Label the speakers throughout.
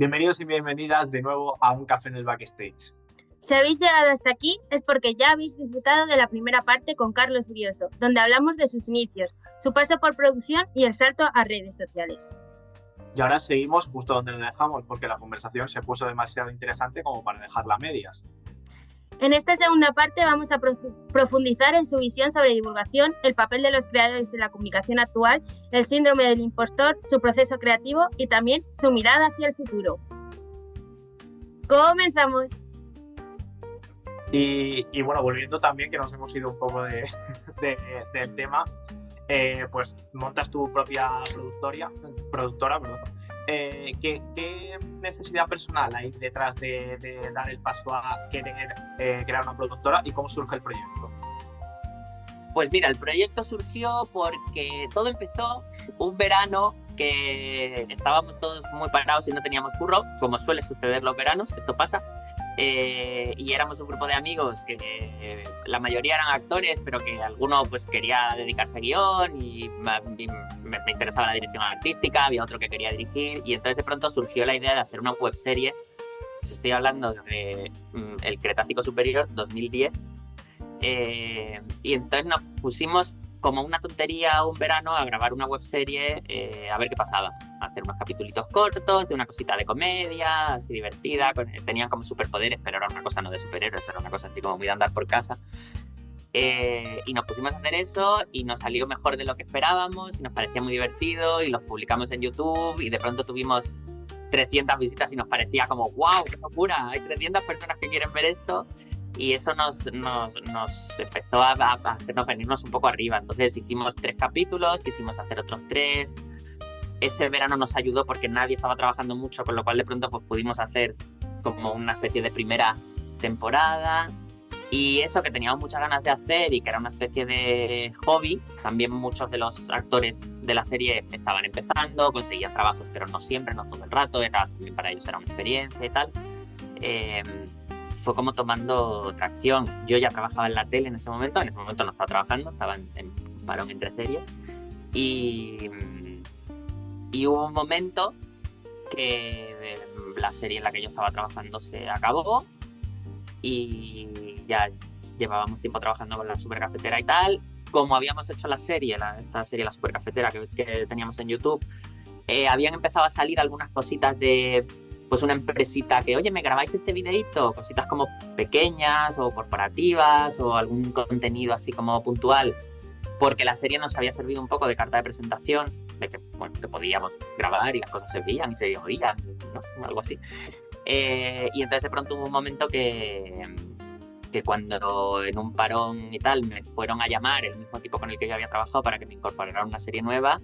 Speaker 1: Bienvenidos y bienvenidas de nuevo a Un Café en el Backstage.
Speaker 2: Si habéis llegado hasta aquí es porque ya habéis disfrutado de la primera parte con Carlos Brioso, donde hablamos de sus inicios, su paso por producción y el salto a redes sociales.
Speaker 1: Y ahora seguimos justo donde lo dejamos porque la conversación se puso demasiado interesante como para dejarla a medias.
Speaker 2: En esta segunda parte vamos a profundizar en su visión sobre divulgación, el papel de los creadores en la comunicación actual, el síndrome del impostor, su proceso creativo y también su mirada hacia el futuro. ¡Comenzamos!
Speaker 1: Y bueno, volviendo también, que nos hemos ido un poco del tema, pues montas tu propia productora, perdón. ¿Qué necesidad personal hay detrás de dar el paso a querer crear una productora y cómo surge el proyecto?
Speaker 3: Pues mira, el proyecto surgió porque todo empezó un verano que estábamos todos muy parados y no teníamos curro, como suele suceder los veranos, esto pasa. Y éramos un grupo de amigos que la mayoría eran actores, pero que alguno pues quería dedicarse a guión y me interesaba la dirección artística, había otro que quería dirigir y entonces de pronto surgió la idea de hacer una webserie. Pues estoy hablando de El Cretácico Superior 2010 y entonces nos pusimos como una tontería un verano a grabar una webserie a ver qué pasaba, a hacer unos capitulitos cortos de una cosita de comedia así divertida, tenían como superpoderes pero era una cosa no de superhéroes, era una cosa así como muy de andar por casa y nos pusimos a hacer eso y nos salió mejor de lo que esperábamos y nos parecía muy divertido y los publicamos en YouTube y de pronto tuvimos 300 visitas y nos parecía como wow, qué locura, hay 300 personas que quieren ver esto. Y eso nos empezó a hacernos venirnos un poco arriba. Entonces hicimos 3 capítulos, quisimos hacer otros 3. Ese verano nos ayudó porque nadie estaba trabajando mucho, con lo cual de pronto pues, pudimos hacer como una especie de primera temporada. Y eso que teníamos muchas ganas de hacer y que era una especie de hobby, también muchos de los actores de la serie estaban empezando, conseguían trabajos, pero no siempre, no todo el rato, también para ellos era una experiencia y tal. Fue como tomando tracción. Yo ya trabajaba en la tele en ese momento no estaba trabajando, estaba en parón entre series y hubo un momento que la serie en la que yo estaba trabajando se acabó y ya llevábamos tiempo trabajando con la Supercafetera y tal. Como habíamos hecho esta serie, la Supercafetera que teníamos en YouTube, habían empezado a salir algunas cositas de pues una empresita que, oye, ¿me grabáis este videíto? Cositas como pequeñas o corporativas o algún contenido así como puntual, porque la serie nos había servido un poco de carta de presentación, de que, bueno, que podíamos grabar y las cosas se veían y se oían, ¿no? Algo así. Y entonces de pronto hubo un momento que cuando en un parón y tal me fueron a llamar el mismo tipo con el que yo había trabajado para que me incorporara a una serie nueva,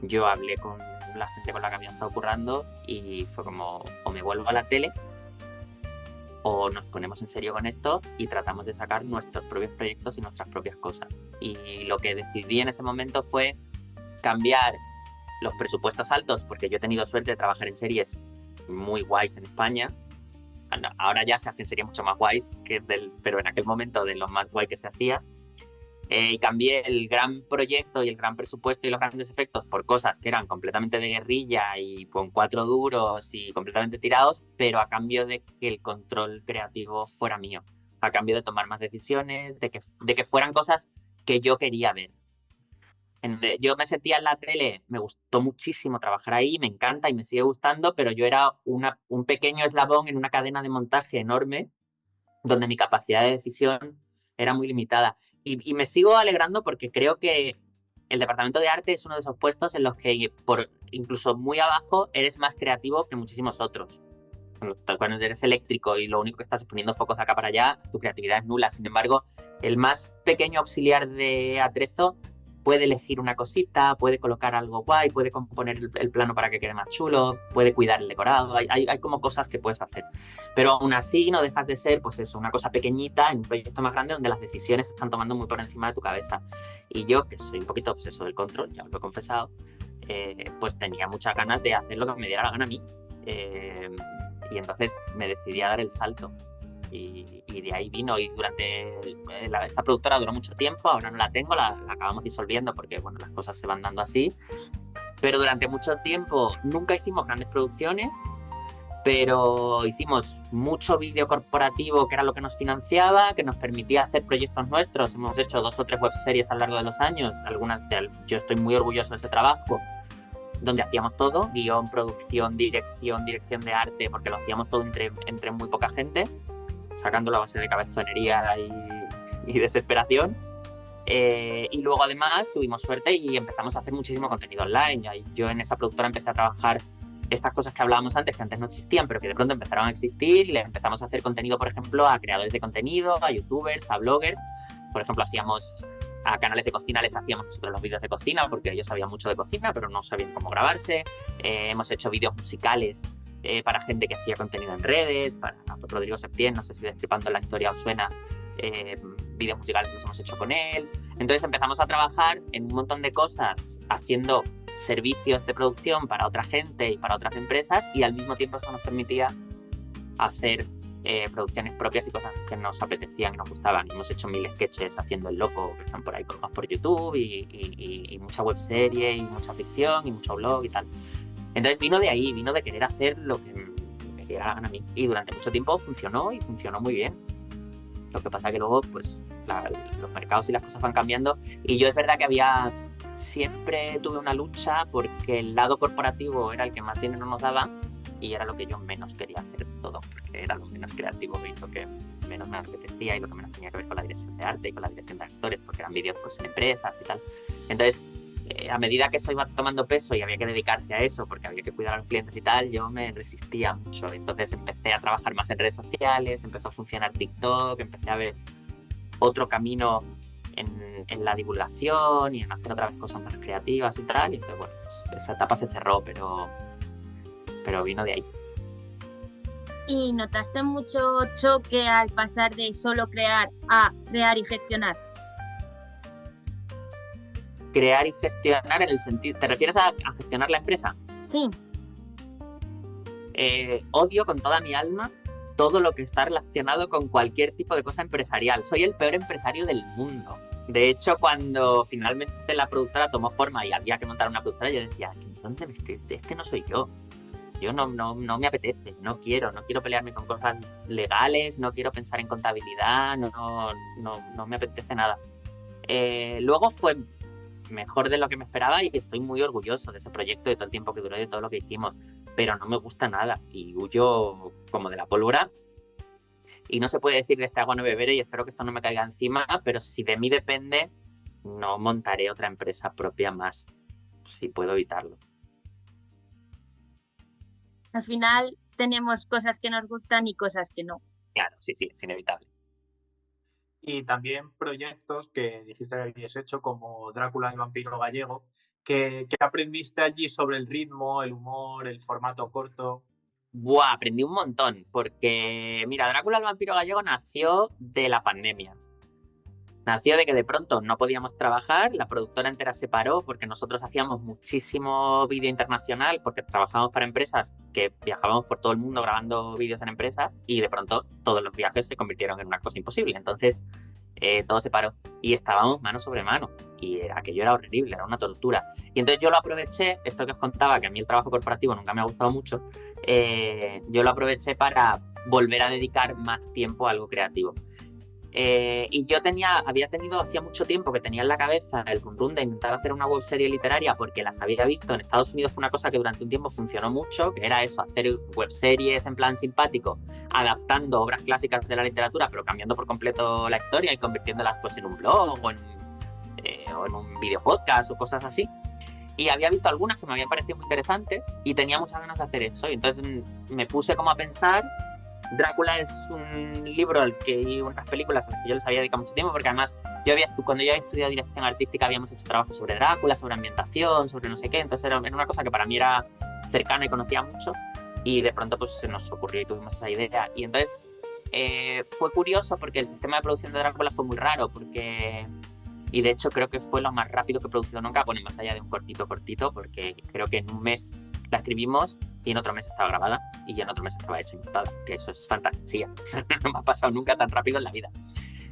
Speaker 3: yo hablé con la gente con la que había estado currando y fue como o me vuelvo a la tele o nos ponemos en serio con esto y tratamos de sacar nuestros propios proyectos y nuestras propias cosas. Y lo que decidí en ese momento fue cambiar los presupuestos altos, porque yo he tenido suerte de trabajar en series muy guays en España. Ahora ya se hacen series mucho más guays, pero en aquel momento de lo más guay que se hacía. Y cambié el gran proyecto y el gran presupuesto y los grandes efectos por cosas que eran completamente de guerrilla y con 4 duros y completamente tirados, pero a cambio de que el control creativo fuera mío, a cambio de tomar más decisiones, de que fueran cosas que yo quería ver. Yo me sentía en la tele, me gustó muchísimo trabajar ahí, me encanta y me sigue gustando, pero yo era un pequeño eslabón en una cadena de montaje enorme donde mi capacidad de decisión era muy limitada. Y me sigo alegrando porque creo que el departamento de arte es uno de esos puestos en los que por incluso muy abajo eres más creativo que muchísimos otros. Cuando eres eléctrico y lo único que estás es poniendo focos de acá para allá, tu creatividad es nula. Sin embargo, el más pequeño auxiliar de atrezo puede elegir una cosita, puede colocar algo guay, puede componer el plano para que quede más chulo, puede cuidar el decorado, hay como cosas que puedes hacer. Pero aún así no dejas de ser, pues eso, una cosa pequeñita en un proyecto más grande donde las decisiones se están tomando muy por encima de tu cabeza. Y yo, que soy un poquito obseso del control, ya os lo he confesado, pues tenía muchas ganas de hacer lo que me diera la gana a mí. Y entonces me decidí a dar el salto. Y de ahí vino, y durante esta productora duró mucho tiempo, ahora no la tengo, la acabamos disolviendo porque bueno, las cosas se van dando así, pero durante mucho tiempo nunca hicimos grandes producciones pero hicimos mucho vídeo corporativo, que era lo que nos financiaba, que nos permitía hacer proyectos nuestros. Hemos hecho 2 o 3 webseries a lo largo de los años, yo estoy muy orgulloso de ese trabajo, donde hacíamos todo, guión, producción, dirección de arte, porque lo hacíamos todo entre muy poca gente, sacando la base de cabezonería y desesperación. Y luego además tuvimos suerte y empezamos a hacer muchísimo contenido online. Yo en esa productora empecé a trabajar estas cosas que hablábamos antes, que antes no existían, pero que de pronto empezaron a existir, y le empezamos a hacer contenido, por ejemplo, a creadores de contenido, a youtubers, a bloggers. Por ejemplo, a canales de cocina les hacíamos nosotros los vídeos de cocina, porque ellos sabían mucho de cocina, pero no sabían cómo grabarse. Hemos hecho vídeos musicales para gente que hacía contenido en redes, para Rodrigo Septién, no sé si Destripando la Historia os suena, vídeos musicales los hemos hecho con él. Entonces empezamos a trabajar en un montón de cosas, haciendo servicios de producción para otra gente y para otras empresas, y al mismo tiempo eso nos permitía hacer producciones propias y cosas que nos apetecían y nos gustaban. Hemos hecho 1000 sketches haciendo el loco, que están por ahí colgados por YouTube, y mucha webserie y mucha ficción y mucho blog y tal. Entonces vino de ahí, vino de querer hacer lo que me diera la gana a mí, y durante mucho tiempo funcionó y funcionó muy bien. Lo que pasa que luego pues los mercados y las cosas van cambiando, y yo es verdad que siempre tuve una lucha porque el lado corporativo era el que más dinero nos daba y era lo que yo menos quería hacer todo, porque era lo menos creativo y lo que menos me apetecía y lo que menos tenía que ver con la dirección de arte y con la dirección de actores, porque eran vídeos pues en empresas y tal. Entonces a medida que eso iba tomando peso y había que dedicarse a eso porque había que cuidar a los clientes y tal, yo me resistía mucho. Entonces empecé a trabajar más en redes sociales, empezó a funcionar TikTok, empecé a ver otro camino en la divulgación y en hacer otras cosas más creativas y tal. Y entonces, bueno, pues esa etapa se cerró, pero vino de ahí.
Speaker 2: ¿Y notaste mucho choque al pasar de solo crear a crear y gestionar?
Speaker 3: Crear y gestionar en el sentido... ¿Te refieres a gestionar la empresa?
Speaker 2: Sí.
Speaker 3: Odio con toda mi alma todo lo que está relacionado con cualquier tipo de cosa empresarial. Soy el peor empresario del mundo. De hecho, cuando finalmente la productora tomó forma y había que montar una productora, yo decía, ¿dónde me estoy? Este no soy yo. Yo no me apetece, no quiero pelearme con cosas legales, no quiero pensar en contabilidad, no me apetece nada. Luego fue mejor de lo que me esperaba y estoy muy orgulloso de ese proyecto, de todo el tiempo que duró, de todo lo que hicimos, pero no me gusta nada y huyo como de la pólvora. Y no se puede decir de este agua no beberé, y espero que esto no me caiga encima, pero si de mí depende, no montaré otra empresa propia más, si puedo evitarlo.
Speaker 2: Al final tenemos cosas que nos gustan y cosas que no.
Speaker 3: Claro, sí, es inevitable.
Speaker 1: Y también proyectos que dijiste que habías hecho, como Drácula el vampiro gallego, que aprendiste allí sobre el ritmo, el humor, el formato corto.
Speaker 3: Buah, aprendí un montón, porque mira, Drácula el vampiro gallego nació de la pandemia. Nació de que de pronto no podíamos trabajar, la productora entera se paró porque nosotros hacíamos muchísimo vídeo internacional, porque trabajábamos para empresas que viajábamos por todo el mundo grabando vídeos en empresas, y de pronto todos los viajes se convirtieron en una cosa imposible. Entonces todo se paró y estábamos mano sobre mano y aquello era horrible, era una tortura. Y entonces yo lo aproveché, esto que os contaba, que a mí el trabajo corporativo nunca me ha gustado mucho, yo lo aproveché para volver a dedicar más tiempo a algo creativo. Y yo había tenido hacía mucho tiempo que tenía en la cabeza el run de intentar hacer una webserie literaria, porque las había visto en Estados Unidos. Fue una cosa que durante un tiempo funcionó mucho, que era eso, hacer webseries en plan simpático, adaptando obras clásicas de la literatura, pero cambiando por completo la historia y convirtiéndolas pues en un blog o en un video podcast o cosas así. Y había visto algunas que me habían parecido muy interesantes y tenía muchas ganas de hacer eso. Y entonces me puse como a pensar. Drácula es un libro y unas películas a las que yo les había dedicado mucho tiempo, porque además cuando yo había estudiado dirección artística habíamos hecho trabajo sobre Drácula, sobre ambientación, sobre no sé qué. Entonces era una cosa que para mí era cercana y conocía mucho, y de pronto pues se nos ocurrió y tuvimos esa idea. Y entonces fue curioso porque el sistema de producción de Drácula fue muy raro, y de hecho creo que fue lo más rápido que he producido nunca, bueno, más allá de un cortito, porque creo que en un mes la escribimos y en otro mes estaba grabada y en otro mes estaba hecha y montada, que eso es fantasía. No me ha pasado nunca tan rápido en la vida.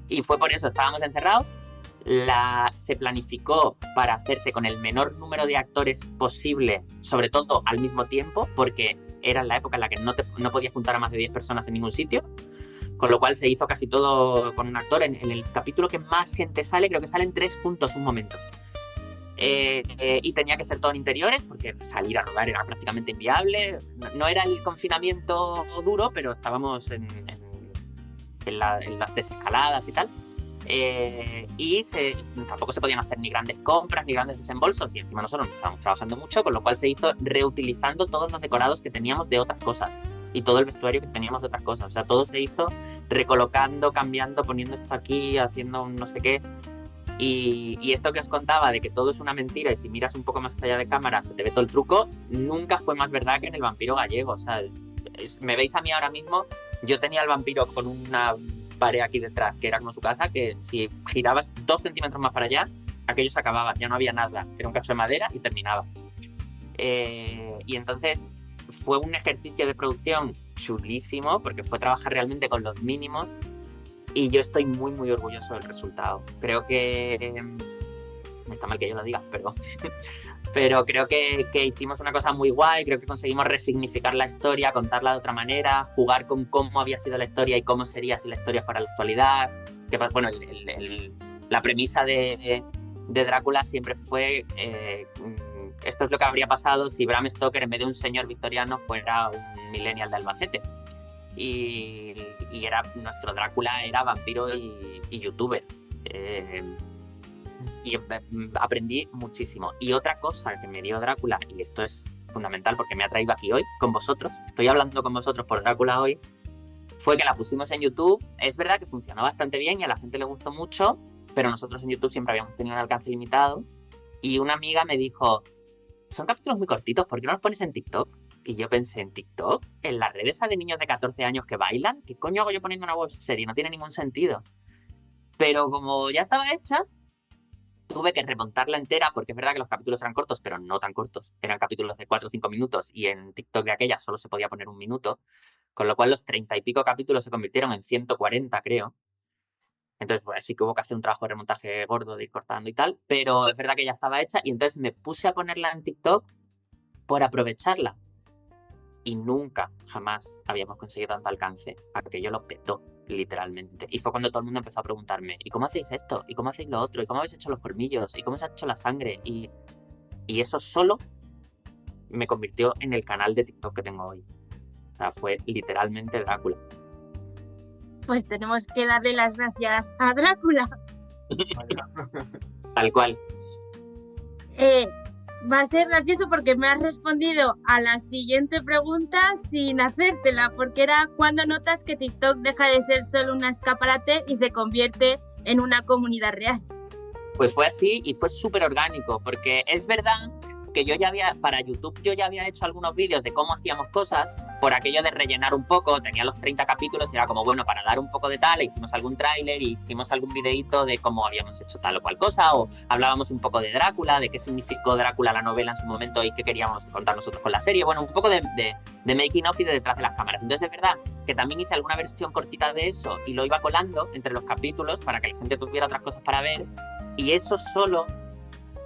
Speaker 3: Y fue por eso, estábamos encerrados, se planificó para hacerse con el menor número de actores posible, sobre todo al mismo tiempo, porque era la época en la que no podías juntar a más de 10 personas en ningún sitio, con lo cual se hizo casi todo con un actor. En el capítulo que más gente sale, creo que salen 3 juntos un momento. Y tenía que ser todo en interiores porque salir a rodar era prácticamente inviable. No era el confinamiento duro, pero estábamos en las desescaladas y tal. Y tampoco se podían hacer ni grandes compras ni grandes desembolsos, y encima nosotros estábamos trabajando mucho, con lo cual se hizo reutilizando todos los decorados que teníamos de otras cosas y todo el vestuario que teníamos de otras cosas. O sea, todo se hizo recolocando, cambiando, poniendo esto aquí, haciendo un no sé qué. Y esto que os contaba de que todo es una mentira y si miras un poco más allá de cámara se te ve todo el truco, nunca fue más verdad que en El vampiro gallego. O sea, me veis a mí ahora mismo, yo tenía el vampiro con una pared aquí detrás, que era como su casa, que si girabas 2 centímetros más para allá, aquello se acababa, ya no había nada, era un cacho de madera y terminaba. Y entonces fue un ejercicio de producción chulísimo, porque fue trabajar realmente con los mínimos, y yo estoy muy, muy orgulloso del resultado. Creo que... está mal que yo lo diga, pero creo que hicimos una cosa muy guay. Creo que conseguimos resignificar la historia, contarla de otra manera, jugar con cómo había sido la historia y cómo sería si la historia fuera la actualidad. Que, bueno, la premisa de Drácula siempre fue esto es lo que habría pasado si Bram Stoker, en vez de un señor victoriano, fuera un millennial de Albacete. Y nuestro Drácula era vampiro y youtuber. Y aprendí muchísimo. Y otra cosa que me dio Drácula, y esto es fundamental porque me ha traído aquí hoy con vosotros, estoy hablando con vosotros por Drácula hoy, fue que la pusimos en YouTube. Es verdad que funcionó bastante bien y a la gente le gustó mucho, pero nosotros en YouTube siempre habíamos tenido un alcance limitado. Y una amiga me dijo, son capítulos muy cortitos, ¿por qué no los pones en TikTok? Y yo pensé, ¿en TikTok? ¿En las redes de niños de 14 años que bailan? ¿Qué coño hago yo poniendo una web serie? No tiene ningún sentido. Pero como ya estaba hecha, tuve que remontarla entera, porque es verdad que los capítulos eran cortos, pero no tan cortos. Eran capítulos de 4 o 5 minutos y en TikTok de aquella solo se podía poner 1 minuto, con lo cual los 30 y pico capítulos se convirtieron en 140, creo. Entonces, pues, sí que hubo que hacer un trabajo de remontaje gordo, de ir cortando y tal, pero es verdad que ya estaba hecha y entonces me puse a ponerla en TikTok por aprovecharla. Y nunca, jamás habíamos conseguido tanto alcance. Aquello lo petó, literalmente. Y fue cuando todo el mundo empezó a preguntarme, ¿y cómo hacéis esto? ¿Y cómo hacéis lo otro? ¿Y cómo habéis hecho los colmillos? ¿Y cómo se ha hecho la sangre? Y eso solo me convirtió en el canal de TikTok que tengo hoy. O sea, fue literalmente Drácula.
Speaker 2: Pues tenemos que darle las gracias a Drácula.
Speaker 3: Tal cual.
Speaker 2: Va a ser gracioso porque me has respondido a la siguiente pregunta sin hacértela, porque era ¿cuándo notas que TikTok deja de ser solo un escaparate y se convierte en una comunidad real?
Speaker 3: Pues fue así y fue súper orgánico, porque es verdad que para YouTube yo ya había hecho algunos vídeos de cómo hacíamos cosas, por aquello de rellenar un poco. Tenía los 30 capítulos y era como, bueno, para dar un poco de tal, hicimos algún tráiler y hicimos algún videíto de cómo habíamos hecho tal o cual cosa, o hablábamos un poco de Drácula, de qué significó Drácula la novela en su momento y qué queríamos contar nosotros con la serie. Bueno, un poco de making of y de detrás de las cámaras. Entonces es verdad que también hice alguna versión cortita de eso y lo iba colando entre los capítulos para que la gente tuviera otras cosas para ver, y eso solo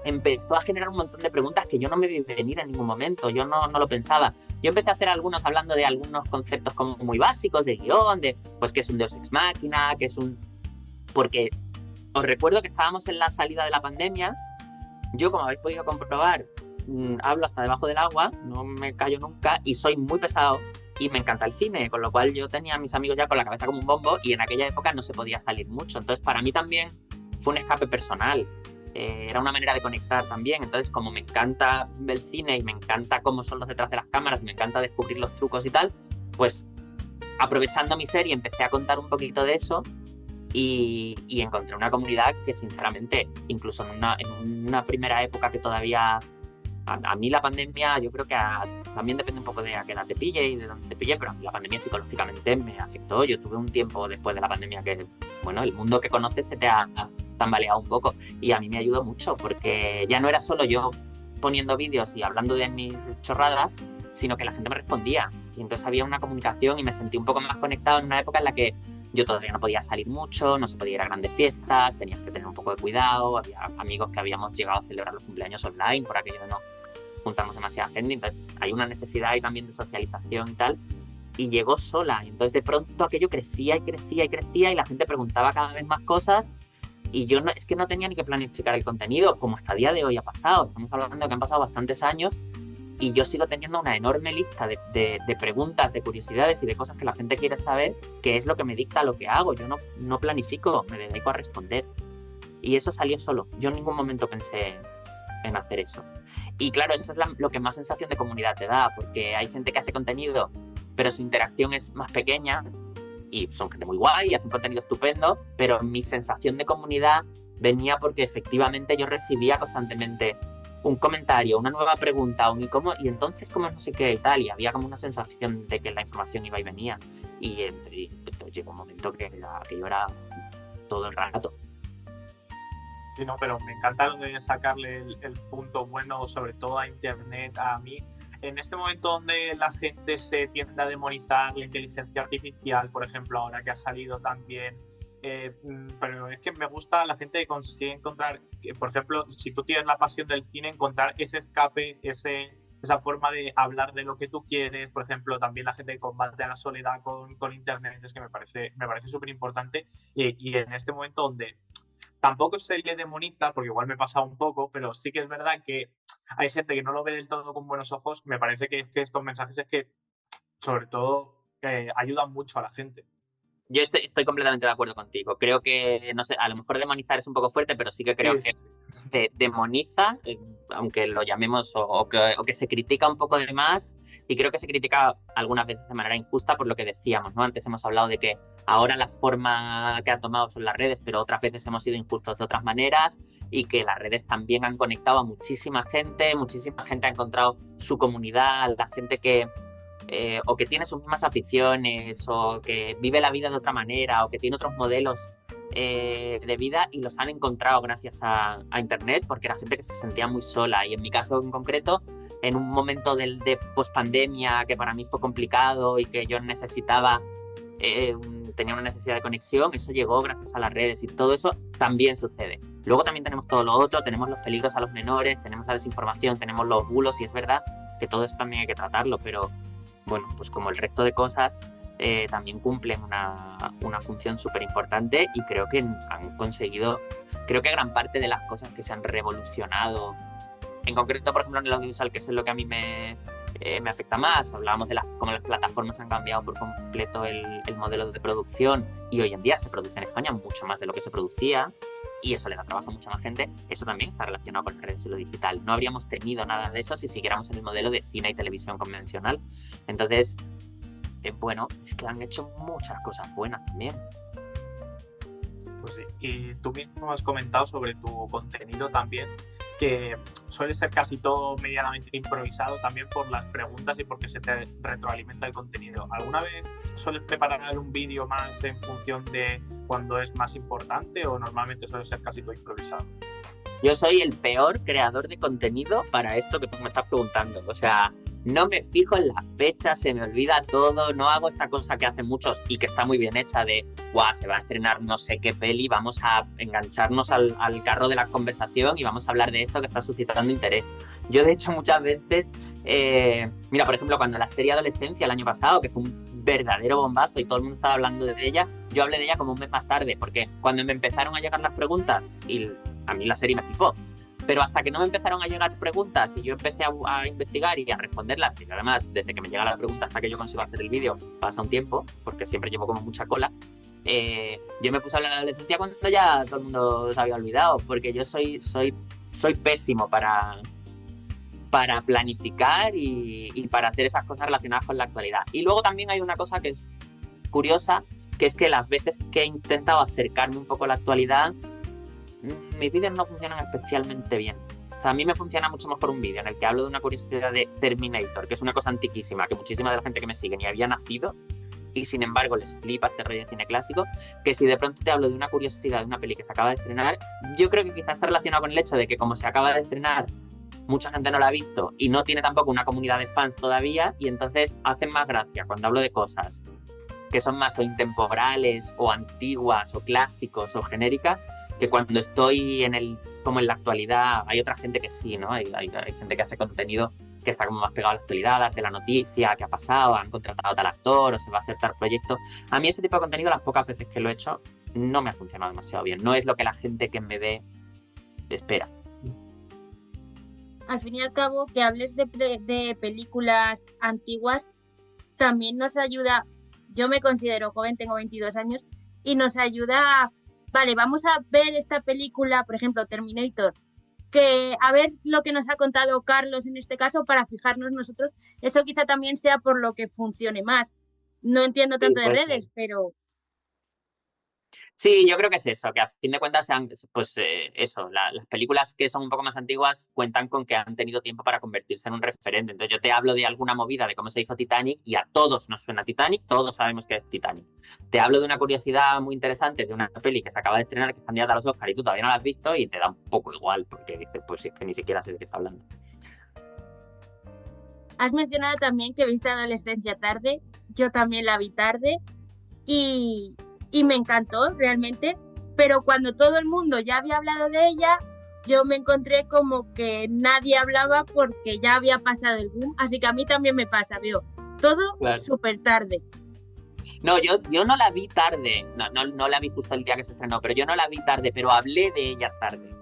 Speaker 3: empezó a generar un montón de preguntas que yo no me vi venir en ningún momento. Yo no lo pensaba. Yo empecé a hacer algunos hablando de algunos conceptos como muy básicos de guión, de pues que es un Deus Ex Machina, que es un... Porque os recuerdo que estábamos en la salida de la pandemia. Yo, como habéis podido comprobar, hablo hasta debajo del agua, no me callo nunca y soy muy pesado y me encanta el cine, con lo cual yo tenía a mis amigos ya con la cabeza como un bombo y en aquella época no se podía salir mucho. Entonces para mí también fue un escape personal. Era una manera de conectar también. Entonces, como me encanta el cine y me encanta cómo son los detrás de las cámaras y me encanta descubrir los trucos y tal, pues aprovechando mi serie empecé a contar un poquito de eso y encontré una comunidad que sinceramente, incluso en una primera época que todavía a mí la pandemia, yo creo que también depende un poco de a qué edad te pille y de dónde te pille, pero a mí la pandemia psicológicamente me afectó. Yo tuve un tiempo después de la pandemia que, bueno, el mundo que conoces se te ha tambaleado un poco y a mí me ayudó mucho porque ya no era solo yo poniendo vídeos y hablando de mis chorradas, sino que la gente me respondía y entonces había una comunicación y me sentí un poco más conectado en una época en la que yo todavía no podía salir mucho, no se podía ir a grandes fiestas, tenías que tener un poco de cuidado, había amigos que habíamos llegado a celebrar los cumpleaños online por aquello de juntarnos demasiada gente, entonces hay una necesidad ahí también de socialización y tal, y llegó sola, y entonces de pronto aquello crecía y crecía y crecía y la gente preguntaba cada vez más cosas y yo es que no tenía ni que planificar el contenido, como hasta el día de hoy ha pasado, estamos hablando de que han pasado bastantes años y yo sigo teniendo una enorme lista de preguntas, de curiosidades y de cosas que la gente quiere saber, que es lo que me dicta lo que hago, yo no planifico, me dedico a responder. Y eso salió solo. Yo en ningún momento pensé en hacer eso. Y claro, eso es lo que más sensación de comunidad te da, porque hay gente que hace contenido, pero su interacción es más pequeña y son gente muy guay, hacen contenido estupendo, pero mi sensación de comunidad venía porque efectivamente yo recibía constantemente un comentario, una nueva pregunta, y entonces como no sé qué y tal, y había como una sensación de que la información iba y venía. Y llegó un momento que yo era todo el rato.
Speaker 1: Sí, no, pero me encanta lo de sacarle el punto bueno, sobre todo a Internet, a mí. En este momento donde la gente se tiende a demonizar la inteligencia artificial, por ejemplo, ahora que ha salido también, pero es que me gusta la gente que consigue encontrar, por ejemplo, si tú tienes la pasión del cine, encontrar ese escape, esa forma de hablar de lo que tú quieres, por ejemplo, también la gente que combate a la soledad con Internet, es que me parece súper importante y en este momento donde tampoco se le demoniza, porque igual me pasa un poco, pero sí que es verdad que hay gente que no lo ve del todo con buenos ojos. Me parece que estos mensajes es que, sobre todo, ayudan mucho a la gente.
Speaker 3: Yo estoy completamente de acuerdo contigo. Creo que, no sé, a lo mejor demonizar es un poco fuerte, pero sí que creo que se demoniza, aunque lo llamemos, o que se critica un poco de más, y creo que se critica algunas veces de manera injusta por lo que decíamos, ¿no? Antes hemos hablado de que ahora la forma que ha tomado son las redes, pero otras veces hemos sido injustos de otras maneras, y que las redes también han conectado a muchísima gente ha encontrado su comunidad, la gente que o que tiene sus mismas aficiones, o que vive la vida de otra manera, o que tiene otros modelos de vida y los han encontrado gracias a Internet, porque era gente que se sentía muy sola. Y en mi caso en concreto, en un momento de pospandemia que para mí fue complicado y que yo necesitaba, tenía una necesidad de conexión, eso llegó gracias a las redes y todo eso también sucede. Luego también tenemos todo lo otro, tenemos los peligros a los menores, tenemos la desinformación, tenemos los bulos, y es verdad que todo eso también hay que tratarlo, pero bueno, pues como el resto de cosas, también cumplen una función súper importante, y creo que han conseguido, creo que gran parte de las cosas que se han revolucionado, en concreto, por ejemplo, en el audiovisual, que es lo que a mí me afecta más, hablábamos de cómo las plataformas han cambiado por completo el modelo de producción, y hoy en día se produce en España mucho más de lo que se producía, y eso le da trabajo a mucha más gente. Eso también está relacionado con las redes y lo digital. No habríamos tenido nada de eso si siguiéramos en el modelo de cine y televisión convencional. Entonces, bueno, es que han hecho muchas cosas buenas también.
Speaker 1: Pues sí, y tú mismo has comentado sobre tu contenido también, que suele ser casi todo medianamente improvisado también por las preguntas y porque se te retroalimenta el contenido. ¿Alguna vez sueles preparar un vídeo más en función de cuando es más importante, o normalmente suele ser casi todo improvisado?
Speaker 3: Yo soy el peor creador de contenido para esto que tú me estás preguntando. O sea, no me fijo en las fechas, se me olvida todo, no hago esta cosa que hacen muchos y que está muy bien hecha de, guau, se va a estrenar no sé qué peli, vamos a engancharnos al carro de la conversación y vamos a hablar de esto que está suscitando interés. Yo, de hecho, muchas veces, mira, por ejemplo, cuando la serie Adolescencia el año pasado, que fue un verdadero bombazo y todo el mundo estaba hablando de ella, yo hablé de ella como un mes más tarde, porque cuando me empezaron a llegar las preguntas, y a mí la serie me flipó, pero hasta que no me empezaron a llegar preguntas y yo empecé a investigar y a responderlas, y además desde que me llega la pregunta hasta que yo consigo hacer el vídeo pasa un tiempo, porque siempre llevo como mucha cola, yo me puse a hablar de la adolescencia cuando ya todo el mundo se había olvidado, porque yo soy pésimo para planificar y para hacer esas cosas relacionadas con la actualidad. Y luego también hay una cosa que es curiosa, que es que las veces que he intentado acercarme un poco a la actualidad, mis vídeos no funcionan especialmente bien. O sea, a mí me funciona mucho mejor un vídeo en el que hablo de una curiosidad de Terminator, que es una cosa antiquísima, que muchísima de la gente que me sigue ni había nacido, y sin embargo les flipa este rollo de cine clásico, que si de pronto te hablo de una curiosidad de una peli que se acaba de estrenar, yo creo que quizás está relacionado con el hecho de que como se acaba de estrenar, mucha gente no la ha visto y no tiene tampoco una comunidad de fans todavía, y entonces hacen más gracia cuando hablo de cosas que son más o intemporales o antiguas o clásicos o genéricas, que cuando estoy en el como en la actualidad. Hay otra gente que sí, ¿no? Hay gente que hace contenido que está como más pegado a la actualidad, darte la noticia, qué ha pasado, han contratado a tal actor o se va a hacer tal proyecto. A mí ese tipo de contenido, las pocas veces que lo he hecho, no me ha funcionado demasiado bien. No es lo que la gente que me ve espera.
Speaker 2: Al fin y al cabo, que hables de películas antiguas también nos ayuda. Yo me considero joven, tengo 22 años, y nos ayuda, vale, vamos a ver esta película, por ejemplo, Terminator, que a ver lo que nos ha contado Carlos en este caso para fijarnos nosotros. Eso quizá también sea por lo que funcione más. No entiendo tanto de redes, pero...
Speaker 3: Sí, yo creo que es eso, que a fin de cuentas, pues eso, las películas que son un poco más antiguas cuentan con que han tenido tiempo para convertirse en un referente. Entonces yo te hablo de alguna movida de cómo se hizo Titanic y a todos nos suena Titanic, todos sabemos que es Titanic. Te hablo de una curiosidad muy interesante de una peli que se acaba de estrenar, que es candidata a los Oscar y tú todavía no la has visto y te da un poco igual, porque dices, pues es que ni siquiera sé de qué está hablando.
Speaker 2: Has mencionado también que viste Adolescencia tarde, yo también la vi tarde y me encantó realmente, pero cuando todo el mundo ya había hablado de ella, yo me encontré como que nadie hablaba porque ya había pasado el boom, así que a mí también me pasa, veo todo súper tarde.
Speaker 3: No, yo no la vi tarde, no la vi justo el día que se estrenó, pero yo no la vi tarde, pero hablé de ella tarde.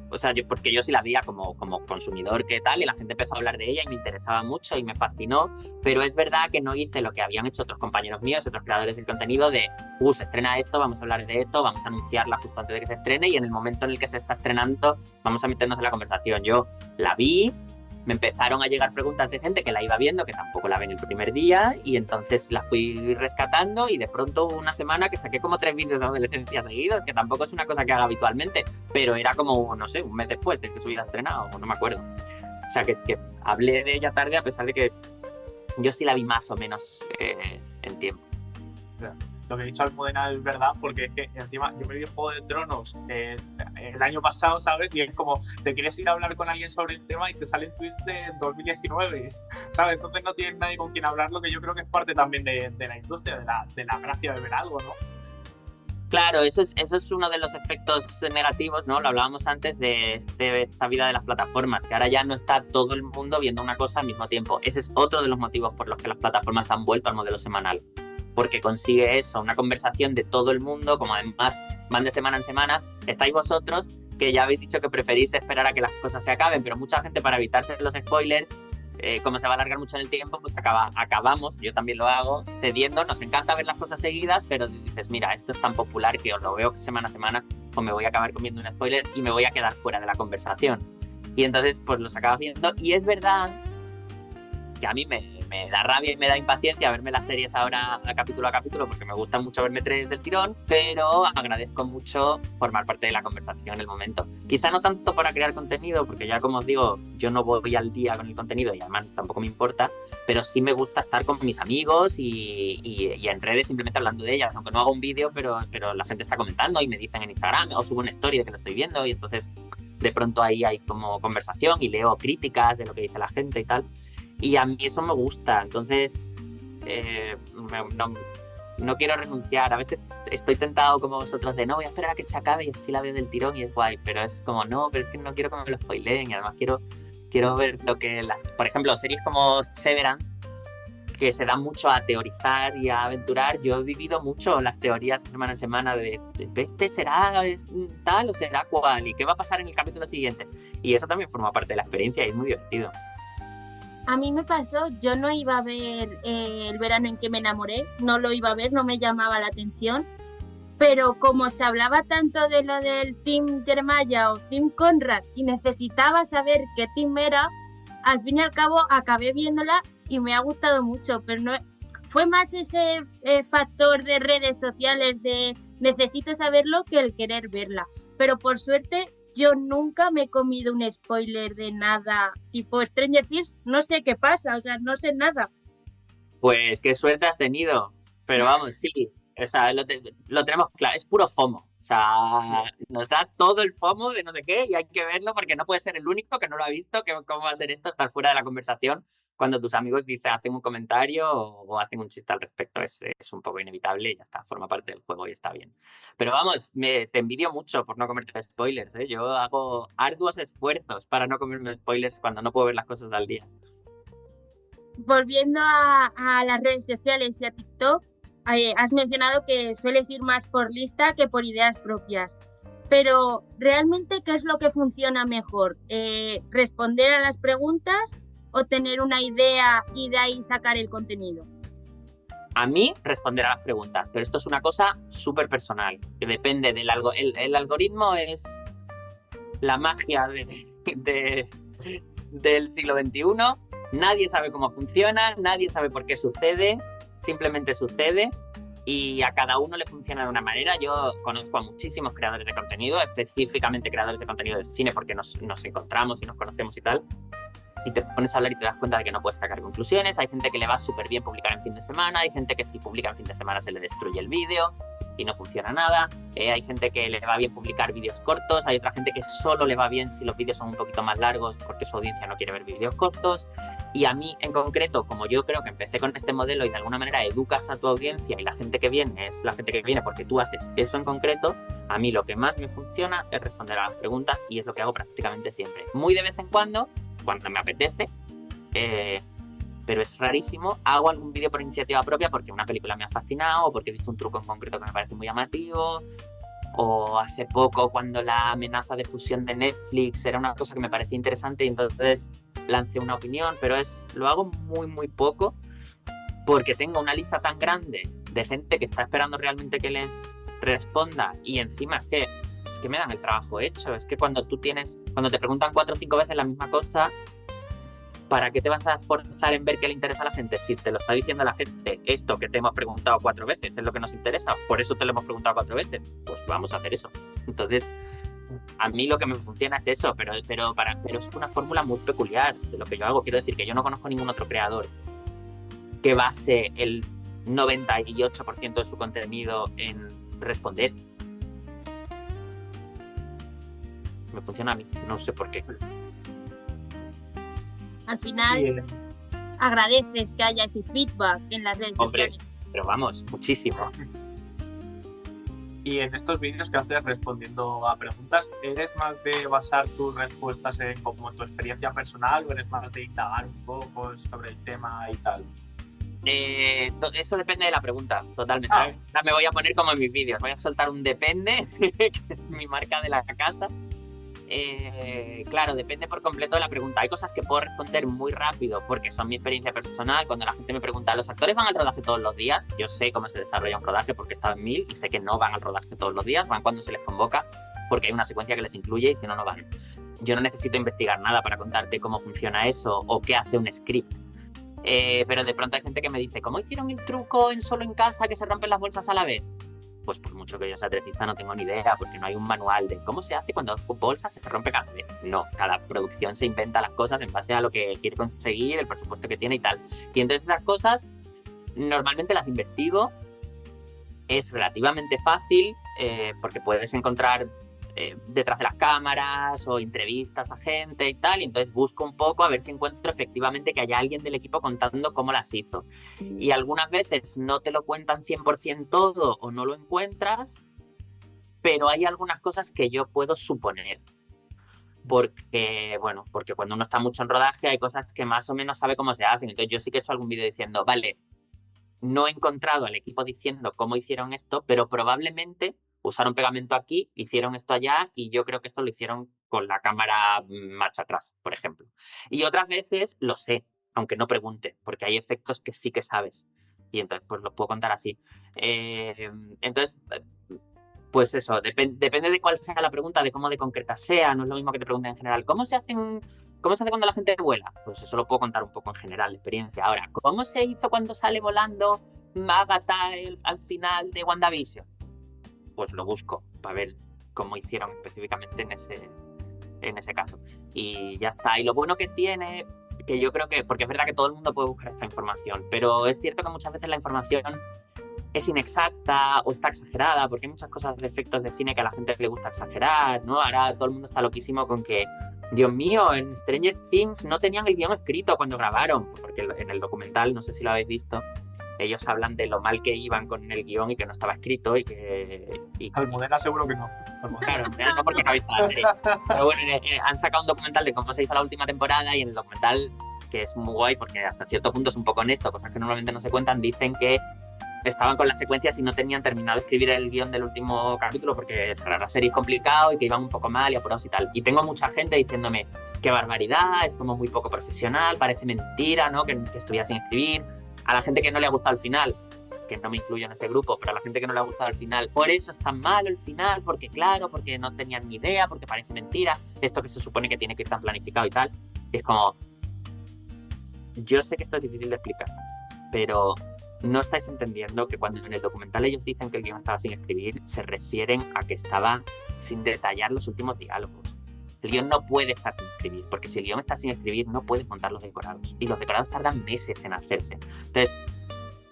Speaker 3: O sea, porque yo sí la veía como consumidor que tal, y la gente empezó a hablar de ella y me interesaba mucho y me fascinó, pero es verdad que no hice lo que habían hecho otros compañeros míos, otros creadores del contenido de, se estrena esto, vamos a hablar de esto, vamos a anunciarla justo antes de que se estrene y en el momento en el que se está estrenando vamos a meternos en la conversación. Yo la vi, me empezaron a llegar preguntas de gente que la iba viendo, que tampoco la ven el primer día, y entonces la fui rescatando y de pronto hubo una semana que saqué como 3 vídeos de adolescencia seguidos, que tampoco es una cosa que haga habitualmente, pero era como, no sé, un mes después de que se hubiera estrenado, no me acuerdo. O sea, que hablé de ella tarde a pesar de que yo sí la vi más o menos en tiempo.
Speaker 1: Lo que he dicho Almudena es verdad, porque es que encima yo me vi Juego de Tronos el año pasado, ¿sabes? Y es como, te quieres ir a hablar con alguien sobre el tema y te salen tweets de 2019, ¿sabes? Entonces no tienes nadie con quien hablarlo, que yo creo que es parte también de la industria, de la gracia de ver algo, ¿no?
Speaker 3: Claro, eso es uno de los efectos negativos, ¿no? Lo hablábamos antes de esta vida de las plataformas, que ahora ya no está todo el mundo viendo una cosa al mismo tiempo. Ese es otro de los motivos por los que las plataformas han vuelto al modelo semanal. Porque consigue eso, una conversación de todo el mundo, como además van de semana en semana. Estáis vosotros, que ya habéis dicho que preferís esperar a que las cosas se acaben, pero mucha gente, para evitarse los spoilers, como se va a alargar mucho en el tiempo, pues acabamos, yo también lo hago, cediendo. Nos encanta ver las cosas seguidas, pero dices, mira, esto es tan popular que os lo veo semana a semana, pues me voy a acabar comiendo un spoiler y me voy a quedar fuera de la conversación. Y entonces pues los acabas viendo, y es verdad que a mí me da rabia y me da impaciencia verme las series ahora a capítulo, porque me gusta mucho verme 3 del tirón, pero agradezco mucho formar parte de la conversación en el momento. Quizá no tanto para crear contenido, porque ya, como os digo, yo no voy al día con el contenido y además tampoco me importa, pero sí me gusta estar con mis amigos y en redes simplemente hablando de ellas, aunque no hago un vídeo, pero la gente está comentando y me dicen en Instagram, o subo una story de que lo estoy viendo, y entonces de pronto ahí hay como conversación y leo críticas de lo que dice la gente y tal. Y a mí eso me gusta, entonces no quiero renunciar. A veces estoy tentado como vosotros de no, voy a esperar a que se acabe y así la veo del tirón y es guay, pero es como no, pero es que no quiero que me lo spoileen, y además quiero ver lo que, por ejemplo, series como Severance, que se dan mucho a teorizar y a aventurar. Yo he vivido mucho las teorías de semana en semana de este será tal o será cual y qué va a pasar en el capítulo siguiente, y eso también forma parte de la experiencia y es muy divertido.
Speaker 2: A mí me pasó, yo no iba a ver El verano en que me enamoré, no lo iba a ver, no me llamaba la atención, pero como se hablaba tanto de lo del Team Jeremiah o Team Conrad y necesitaba saber qué team era, al fin y al cabo acabé viéndola y me ha gustado mucho, pero no fue más ese factor de redes sociales de necesito saberlo que el querer verla, pero por suerte yo nunca me he comido un spoiler de nada, tipo Stranger Things, no sé qué pasa, o sea, no sé nada.
Speaker 3: Pues qué suerte has tenido, pero vamos, sí, O sea, lo tenemos claro, es puro FOMO. O sea, nos da todo el FOMO de no sé qué y hay que verlo porque no puede ser el único que no lo ha visto, que cómo va a ser esto, estar fuera de la conversación cuando tus amigos dicen, hacen un comentario o hacen un chiste al respecto. Es un poco inevitable y ya está, forma parte del juego y está bien. Pero vamos, te envidio mucho por no comerte spoilers, ¿eh? Yo hago arduos esfuerzos para no comerme spoilers cuando no puedo ver las cosas al día.
Speaker 2: Volviendo a las redes sociales y a TikTok, has mencionado que sueles ir más por lista que por ideas propias. Pero, ¿realmente qué es lo que funciona mejor? ¿Responder a las preguntas o tener una idea y de ahí sacar el contenido?
Speaker 3: A mí, responder a las preguntas, pero esto es una cosa súper personal, que depende del el algoritmo, es la magia del siglo XXI. Nadie sabe cómo funciona, nadie sabe por qué sucede, simplemente sucede y a cada uno le funciona de una manera. Yo conozco a muchísimos creadores de contenido, específicamente creadores de contenido de cine, porque nos encontramos y nos conocemos y tal. Y te pones a hablar y te das cuenta de que no puedes sacar conclusiones. Hay gente que le va súper bien publicar en fin de semana, hay gente que si publica en fin de semana se le destruye el vídeo y no funciona nada. Hay gente que le va bien publicar vídeos cortos, hay otra gente que solo le va bien si los vídeos son un poquito más largos porque su audiencia no quiere ver vídeos cortos. Y a mí en concreto, como yo creo que empecé con este modelo y de alguna manera educas a tu audiencia y la gente que viene es la gente que viene porque tú haces eso en concreto, a mí lo que más me funciona es responder a las preguntas y es lo que hago prácticamente siempre. Muy de vez en cuando me apetece, pero es rarísimo, hago algún vídeo por iniciativa propia porque una película me ha fascinado o porque he visto un truco en concreto que me parece muy llamativo, o hace poco cuando la amenaza de fusión de Netflix era una cosa que me parecía interesante y entonces lancé una opinión, pero lo hago muy muy poco porque tengo una lista tan grande de gente que está esperando realmente que les responda y encima es que me dan el trabajo hecho. Es que cuando te preguntan 4 o 5 veces la misma cosa, ¿para qué te vas a forzar en ver qué le interesa a la gente? Si te lo está diciendo la gente, esto que te hemos preguntado 4 veces es lo que nos interesa, por eso te lo hemos preguntado 4 veces, pues vamos a hacer eso. Entonces, a mí lo que me funciona es eso, pero es una fórmula muy peculiar de lo que yo hago. Quiero decir que yo no conozco ningún otro creador que base el 98% de su contenido en responder. Me funciona a mí, no sé por qué.
Speaker 2: Al final, agradeces que haya ese feedback en las redes sociales.
Speaker 3: Pero vamos, muchísimo.
Speaker 1: Y en estos vídeos que haces respondiendo a preguntas, ¿eres más de basar tus respuestas en como tu experiencia personal o eres más de indagar un poco sobre el tema y tal?
Speaker 3: Eso depende de la pregunta, totalmente. Ahora me voy a poner como en mis vídeos, voy a soltar un depende, que es mi marca de la casa. Claro, depende por completo de la pregunta. Hay cosas que puedo responder muy rápido porque son mi experiencia personal. Cuando la gente me pregunta, ¿los actores van al rodaje todos los días? Yo sé cómo se desarrolla un rodaje porque he estado en 1000 y sé que no van al rodaje todos los días, van cuando se les convoca porque hay una secuencia que les incluye y si no, no van. Yo no necesito investigar nada para contarte cómo funciona eso o qué hace un script. Pero de pronto hay gente que me dice, ¿cómo hicieron el truco en Solo en Casa que se rompen las bolsas a la vez? Pues por mucho que yo sea atletista no tengo ni idea, porque no hay un manual de cómo se hace cuando dos bolsas se rompe cada vez. No, cada producción se inventa las cosas en base a lo que quiere conseguir, el presupuesto que tiene y tal. Y entonces esas cosas normalmente las investigo. Es relativamente fácil porque puedes encontrar detrás de las cámaras o entrevistas a gente y tal, y entonces busco un poco a ver si encuentro efectivamente que haya alguien del equipo contando cómo las hizo. Y algunas veces no te lo cuentan 100% todo o no lo encuentras, pero hay algunas cosas que yo puedo suponer. Porque cuando uno está mucho en rodaje hay cosas que más o menos sabe cómo se hacen. Entonces yo sí que he hecho algún vídeo diciendo, vale, no he encontrado al equipo diciendo cómo hicieron esto, pero probablemente usaron pegamento aquí, hicieron esto allá y yo creo que esto lo hicieron con la cámara marcha atrás, por ejemplo. Y otras veces lo sé, aunque no pregunte, porque hay efectos que sí que sabes. Y entonces pues los puedo contar así. Entonces, pues eso, depende de cuál sea la pregunta, de cómo de concreta sea. No es lo mismo que te pregunten en general, ¿cómo se hace cuando la gente vuela? Pues eso lo puedo contar un poco en general, de experiencia. Ahora, ¿cómo se hizo cuando sale volando Agatha al final de WandaVision? Pues lo busco para ver cómo hicieron específicamente en ese caso. Y ya está. Y lo bueno que tiene, que yo creo que, porque es verdad que todo el mundo puede buscar esta información, pero es cierto que muchas veces la información es inexacta o está exagerada, porque hay muchas cosas de efectos de cine que a la gente le gusta exagerar, ¿no? Ahora todo el mundo está loquísimo con que, Dios mío, en Stranger Things no tenían el guión escrito cuando grabaron, porque en el documental, no sé si lo habéis visto, ellos hablan de lo mal que iban con el guión y que no estaba escrito y que...
Speaker 1: Almudena seguro que no.
Speaker 3: Claro, no porque no ha visto la serie. Pero bueno, han sacado un documental de cómo se hizo la última temporada y en el documental, que es muy guay porque hasta cierto punto es un poco honesto, cosas que normalmente no se cuentan, dicen que estaban con las secuencias y no tenían terminado de escribir el guión del último capítulo porque cerrar la serie es complicado y que iban un poco mal y apurados y tal. Y tengo mucha gente diciéndome, qué barbaridad, es como muy poco profesional, parece mentira, ¿no? Que estuviera sin escribir. A la gente que no le ha gustado el final, que no me incluyo en ese grupo, pero a la gente que no le ha gustado el final, por eso es tan malo el final, porque claro, porque no tenían ni idea, porque parece mentira, esto que se supone que tiene que ir tan planificado y tal. Es como, yo sé que esto es difícil de explicar, pero no estáis entendiendo que cuando en el documental ellos dicen que el guión estaba sin escribir, se refieren a que estaba sin detallar los últimos diálogos. El guión no puede estar sin escribir, porque si el guión está sin escribir no puedes montar los decorados, y los decorados tardan meses en hacerse. Entonces,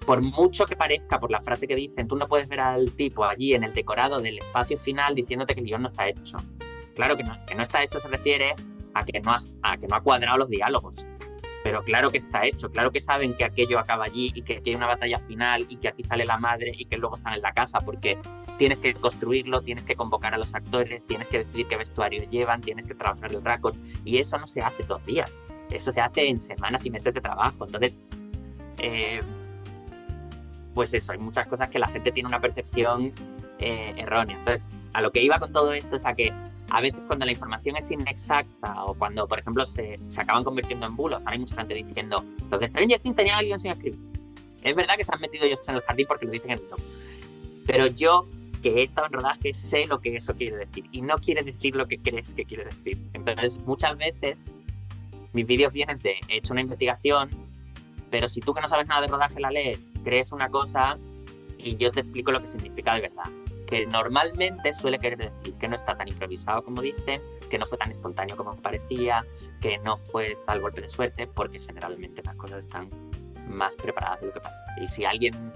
Speaker 3: por mucho que parezca, por la frase que dicen, tú no puedes ver al tipo allí en el decorado del espacio final diciéndote que el guión no está hecho. Claro que no está hecho se refiere a que no ha cuadrado los diálogos. Pero claro que está hecho, claro que saben que aquello acaba allí y que hay una batalla final y que aquí sale la madre y que luego están en la casa, porque tienes que construirlo, tienes que convocar a los actores, tienes que decidir qué vestuario llevan, tienes que trabajar el raccord, y eso no se hace todos los días, eso se hace en semanas y meses de trabajo. Entonces, pues eso, hay muchas cosas que la gente tiene una percepción errónea. Entonces, a lo que iba con todo esto es a que a veces cuando la información es inexacta o cuando, por ejemplo, se acaban convirtiendo en bulos, ahora hay mucha gente diciendo, los de Stranger Things tenían el guión sin escribir. Es verdad que se han metido ellos en el jardín porque lo dicen en el top. Pero yo, que he estado en rodaje, sé lo que eso quiere decir y no quiere decir lo que crees que quiere decir. Entonces, muchas veces mis vídeos vienen de he hecho una investigación, pero si tú que no sabes nada de rodaje la lees, crees una cosa y yo te explico lo que significa de verdad. Que normalmente suele querer decir que no está tan improvisado como dicen, que no fue tan espontáneo como parecía, que no fue tal golpe de suerte, porque generalmente las cosas están más preparadas de lo que parece. Y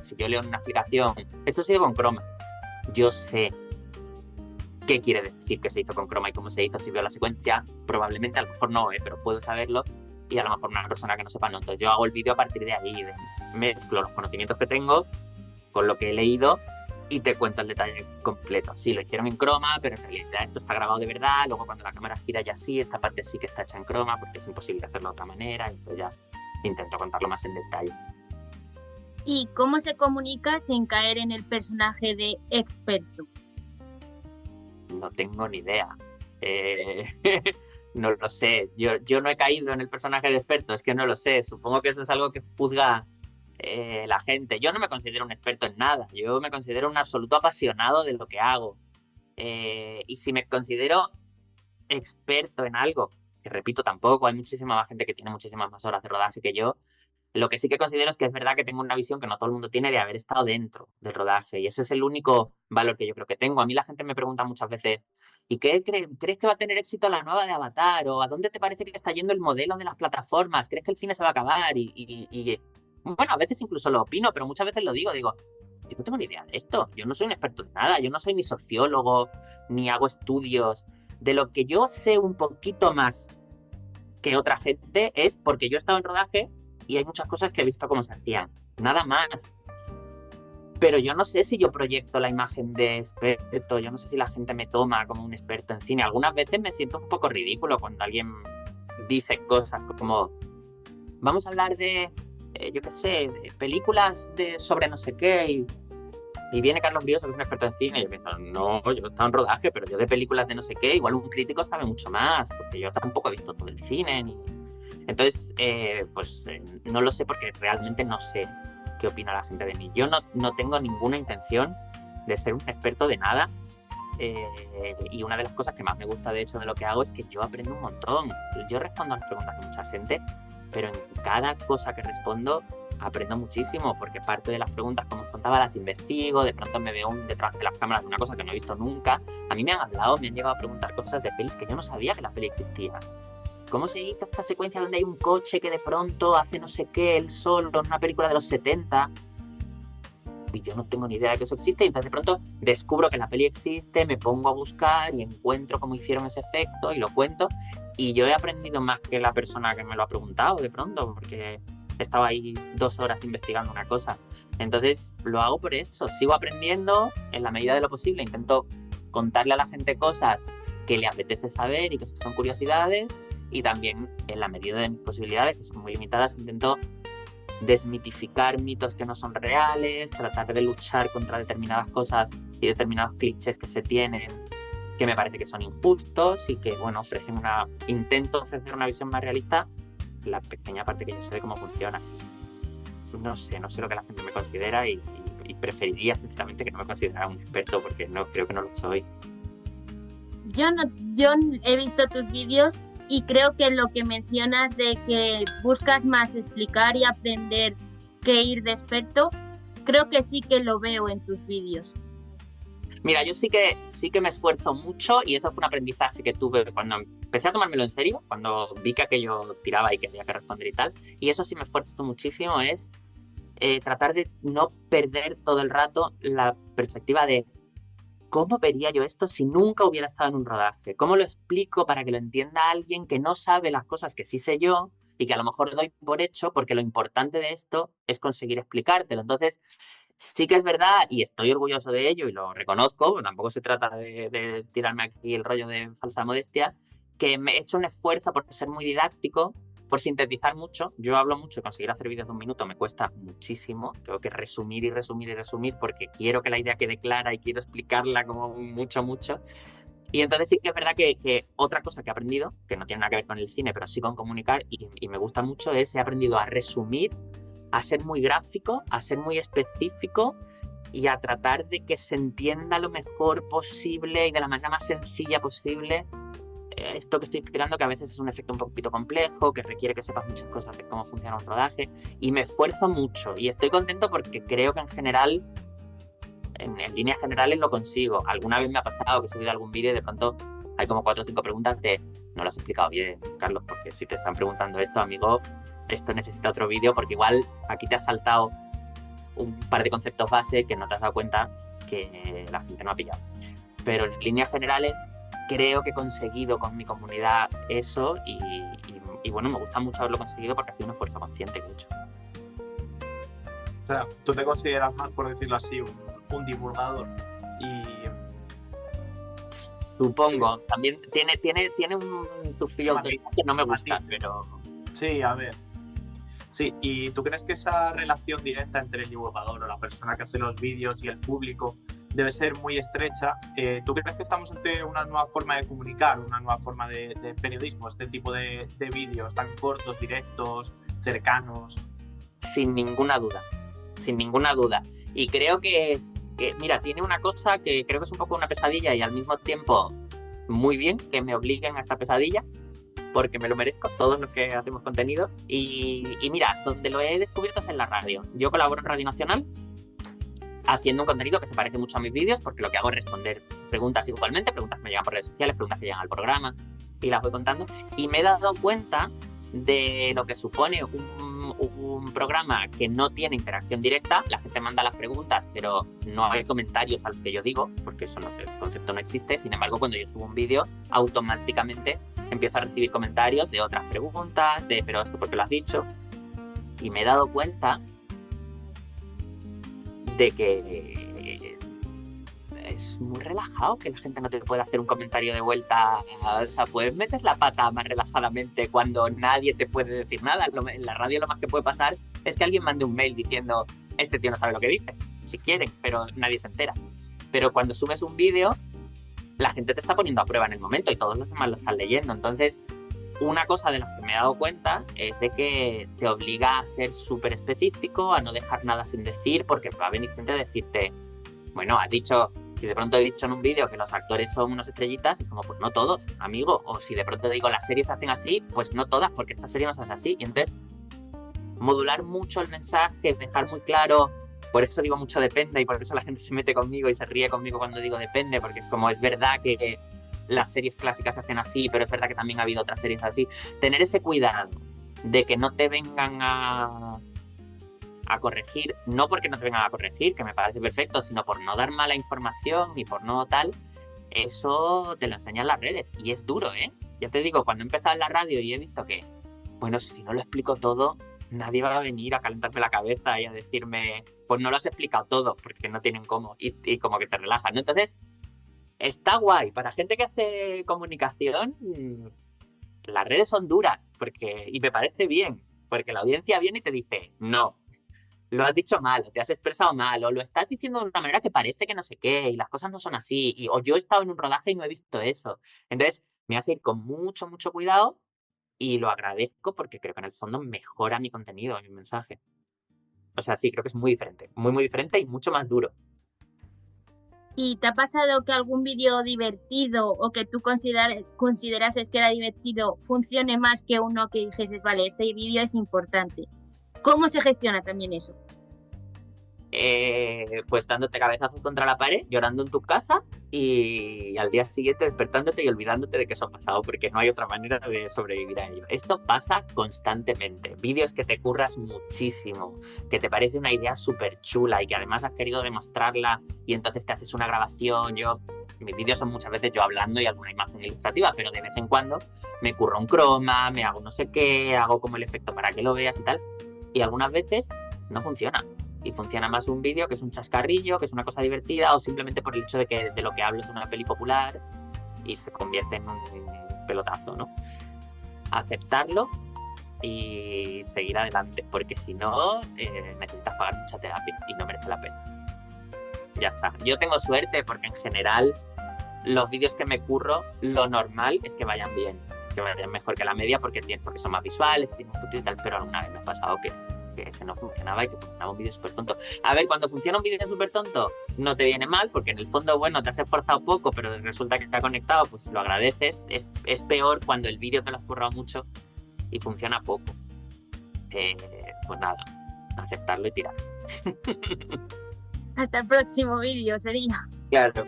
Speaker 3: si yo leo una explicación, esto se hizo con croma, yo sé qué quiere decir que se hizo con croma y cómo se hizo. Si veo la secuencia, probablemente, a lo mejor no, pero puedo saberlo, y a lo mejor una persona que no sepa no. Entonces yo hago el vídeo a partir de ahí, mezclo los conocimientos que tengo con lo que he leído y te cuento el detalle completo. Sí, lo hicieron en croma, pero en realidad esto está grabado de verdad. Luego cuando la cámara gira ya sí, esta parte sí que está hecha en croma porque es imposible hacerlo de otra manera. Entonces ya intento contarlo más en detalle.
Speaker 2: ¿Y cómo se comunica sin caer en el personaje de experto?
Speaker 3: No tengo ni idea. No lo sé. Yo no he caído en el personaje de experto, es que no lo sé. Supongo que eso es algo que juzga la gente. Yo no me considero un experto en nada, yo me considero un absoluto apasionado de lo que hago, y si me considero experto en algo, que repito, tampoco, hay muchísima más gente que tiene muchísimas más horas de rodaje que yo, lo que sí que considero es que es verdad que tengo una visión que no todo el mundo tiene de haber estado dentro del rodaje, y ese es el único valor que yo creo que tengo. A mí la gente me pregunta muchas veces, ¿y qué crees que va a tener éxito la nueva de Avatar? ¿O a dónde te parece que está yendo el modelo de las plataformas? ¿Crees que el cine se va a acabar? Y bueno, a veces incluso lo opino, pero muchas veces lo digo, yo no tengo ni idea de esto, yo no soy un experto en nada, yo no soy ni sociólogo, ni hago estudios. De lo que yo sé un poquito más que otra gente es porque yo he estado en rodaje y hay muchas cosas que he visto cómo se hacían, nada más. Pero yo no sé si yo proyecto la imagen de experto, yo no sé si la gente me toma como un experto en cine. Algunas veces me siento un poco ridículo cuando alguien dice cosas como, vamos a hablar de yo qué sé, de películas sobre no sé qué, y viene Carlos Brioso, que es un experto en cine, y yo pienso, no, yo he estado en rodaje, pero yo de películas de no sé qué, igual un crítico sabe mucho más, porque yo tampoco he visto todo el cine. Entonces, no lo sé porque realmente no sé qué opina la gente de mí. Yo no tengo ninguna intención de ser un experto de nada, y una de las cosas que más me gusta, de hecho, de lo que hago es que yo aprendo un montón. Yo respondo a las preguntas de mucha gente, pero en cada cosa que respondo aprendo muchísimo, porque parte de las preguntas, como os contaba, las investigo, de pronto me veo detrás de las cámaras de una cosa que no he visto nunca. A mí me han llegado a preguntar cosas de pelis que yo no sabía que la peli existía. ¿Cómo se hizo esta secuencia donde hay un coche que de pronto hace no sé qué, él solo, en una película de los 70? y yo no tengo ni idea de que eso existe, y entonces de pronto descubro que la peli existe, me pongo a buscar y encuentro cómo hicieron ese efecto y lo cuento, y yo he aprendido más que la persona que me lo ha preguntado de pronto, porque estaba ahí 2 horas investigando una cosa. Entonces lo hago por eso, sigo aprendiendo en la medida de lo posible, intento contarle a la gente cosas que le apetece saber y que son curiosidades, y también en la medida de mis posibilidades, que son muy limitadas, intento desmitificar mitos que no son reales, tratar de luchar contra determinadas cosas y determinados clichés que se tienen, que me parece que son injustos y que, bueno, intento ofrecer una visión más realista, la pequeña parte que yo sé de cómo funciona. No sé lo que la gente me considera y preferiría sinceramente que no me considerara un experto, porque creo que no lo soy.
Speaker 2: Yo he visto tus vídeos y creo que lo que mencionas de que buscas más explicar y aprender que ir de experto, creo que sí que lo veo en tus vídeos.
Speaker 3: Mira, yo sí que me esfuerzo mucho, y eso fue un aprendizaje que tuve cuando empecé a tomármelo en serio, cuando vi que aquello tiraba y que había que responder y tal, y eso sí me esfuerzo muchísimo, es tratar de no perder todo el rato la perspectiva de ¿cómo vería yo esto si nunca hubiera estado en un rodaje? ¿Cómo lo explico para que lo entienda alguien que no sabe las cosas que sí sé yo y que a lo mejor doy por hecho, porque lo importante de esto es conseguir explicártelo? Entonces, sí que es verdad, y estoy orgulloso de ello y lo reconozco, tampoco se trata de tirarme aquí el rollo de falsa modestia, que me he hecho un esfuerzo por ser muy didáctico, por sintetizar mucho. Yo hablo mucho y conseguir hacer vídeos de 1 minuto me cuesta muchísimo. Tengo que resumir y resumir y resumir porque quiero que la idea quede clara y quiero explicarla como mucho. Y entonces sí que es verdad que otra cosa que he aprendido, que no tiene nada que ver con el cine, pero sí con comunicar, y me gusta mucho, he aprendido a resumir, a ser muy gráfico, a ser muy específico y a tratar de que se entienda lo mejor posible y de la manera más sencilla posible esto que estoy explicando, que a veces es un efecto un poquito complejo, que requiere que sepas muchas cosas de cómo funciona un rodaje, y me esfuerzo mucho y estoy contento porque creo que en general, en líneas generales lo consigo. Alguna vez me ha pasado que he subido algún vídeo y de pronto hay como 4 o 5 preguntas de no lo has explicado bien, Carlos, porque si te están preguntando esto, amigo, esto necesita otro vídeo, porque igual aquí te has saltado un par de conceptos base que no te has dado cuenta que la gente no ha pillado. Pero en líneas generales creo que he conseguido con mi comunidad eso, y bueno, me gusta mucho haberlo conseguido porque ha sido un esfuerzo consciente que he hecho.
Speaker 1: O sea, tú te consideras más, por decirlo así, un divulgador, y
Speaker 3: supongo, también tiene un tufillo de autoridad que no me gusta, pero...
Speaker 1: Sí, a ver. Sí, ¿y tú crees que esa relación directa entre el divulgador o la persona que hace los vídeos y el público debe ser muy estrecha? ¿Tú crees que estamos ante una nueva forma de comunicar, una nueva forma de periodismo, este tipo de vídeos tan cortos, directos, cercanos?
Speaker 3: Sin ninguna duda. Y creo que mira, tiene una cosa que creo que es un poco una pesadilla y al mismo tiempo muy bien que me obliguen a esta pesadilla, porque me lo merezco, todos los que hacemos contenido. Y mira, donde lo he descubierto es en la radio. Yo colaboro en Radio Nacional haciendo un contenido que se parece mucho a mis vídeos, porque lo que hago es responder preguntas igualmente, preguntas que me llegan por redes sociales, preguntas que llegan al programa, y las voy contando. Y me he dado cuenta de lo que supone un programa que no tiene interacción directa. La gente manda las preguntas, pero no hay comentarios a los que yo digo, porque el concepto no existe. Sin embargo, cuando yo subo un vídeo, automáticamente empiezo a recibir comentarios de otras preguntas, pero esto porque lo has dicho. Y me he dado cuenta de que es muy relajado, que la gente no te puede hacer un comentario de vuelta. O sea, puedes meter la pata más relajadamente cuando nadie te puede decir nada. En la radio lo más que puede pasar es que alguien mande un mail diciendo este tío no sabe lo que dice, si quieren, pero nadie se entera. Pero cuando subes un vídeo, la gente te está poniendo a prueba en el momento y todos los demás lo están leyendo. Entonces, una cosa de la que me he dado cuenta es de que te obliga a ser súper específico, a no dejar nada sin decir, porque va a venir gente a decirte, bueno, has dicho, si de pronto he dicho en un vídeo que los actores son unos estrellitas, y como, pues no todos, amigo. O si de pronto digo, las series se hacen así, pues no todas, porque esta serie no se hace así. Y entonces, modular mucho el mensaje, dejar muy claro. Por eso digo mucho depende, y por eso la gente se mete conmigo y se ríe conmigo cuando digo depende, porque es como, es verdad que las series clásicas se hacen así, pero es verdad que también ha habido otras series así. Tener ese cuidado de que no te vengan a a corregir, no porque no te vengan a corregir, que me parece perfecto, sino por no dar mala información y por no tal, eso te lo enseñan las redes y es duro, ¿eh? Ya te digo, cuando he empezado en la radio y he visto que, bueno, si no lo explico todo, nadie va a venir a calentarme la cabeza y a decirme, pues no lo has explicado todo, porque no tienen cómo, y como que te relajas, ¿no? Entonces, está guay. Para gente que hace comunicación, las redes son duras, y me parece bien, porque la audiencia viene y te dice, no, lo has dicho mal, o te has expresado mal, o lo estás diciendo de una manera que parece que no sé qué, y las cosas no son así, o yo he estado en un rodaje y no he visto eso. Entonces, me hace ir con mucho, mucho cuidado y lo agradezco porque creo que en el fondo mejora mi contenido, mi mensaje. O sea, sí, creo que es muy diferente, muy, muy diferente y mucho más duro.
Speaker 2: ¿Y te ha pasado que algún vídeo divertido o que tú considerases que era divertido funcione más que uno que dijeses, vale, este vídeo es importante? ¿Cómo se gestiona también eso?
Speaker 3: Pues dándote cabezazos contra la pared, llorando en tu casa y al día siguiente despertándote y olvidándote de que eso ha pasado, porque no hay otra manera de sobrevivir a ello. Esto pasa constantemente. Vídeos que te curras muchísimo, que te parece una idea súper chula y que además has querido demostrarla y entonces te haces una grabación. Mis vídeos son muchas veces yo hablando y alguna imagen ilustrativa, pero de vez en cuando me curro un croma, me hago no sé qué, hago como el efecto para que lo veas y tal. Y algunas veces no funciona. Y funciona más un vídeo que es un chascarrillo, que es una cosa divertida, o simplemente por el hecho de que de lo que hablo es una peli popular y se convierte en un pelotazo, ¿no? Aceptarlo y seguir adelante, porque si no, necesitas pagar mucha terapia y no merece la pena. Ya está. Yo tengo suerte porque en general los vídeos que me curro, lo normal es que vayan bien, que vayan mejor que la media porque son más visuales, tienen un y tal, pero alguna vez me ha pasado que ese no funcionaba y que funcionaba un vídeo súper tonto. A ver, cuando funciona un vídeo súper tonto, no te viene mal, porque en el fondo, bueno, te has esforzado poco, pero resulta que está conectado, pues lo agradeces. Es peor cuando el vídeo te lo has currado mucho y funciona poco. Pues nada, aceptarlo y tirar.
Speaker 2: Hasta el próximo vídeo, sería.
Speaker 3: Claro.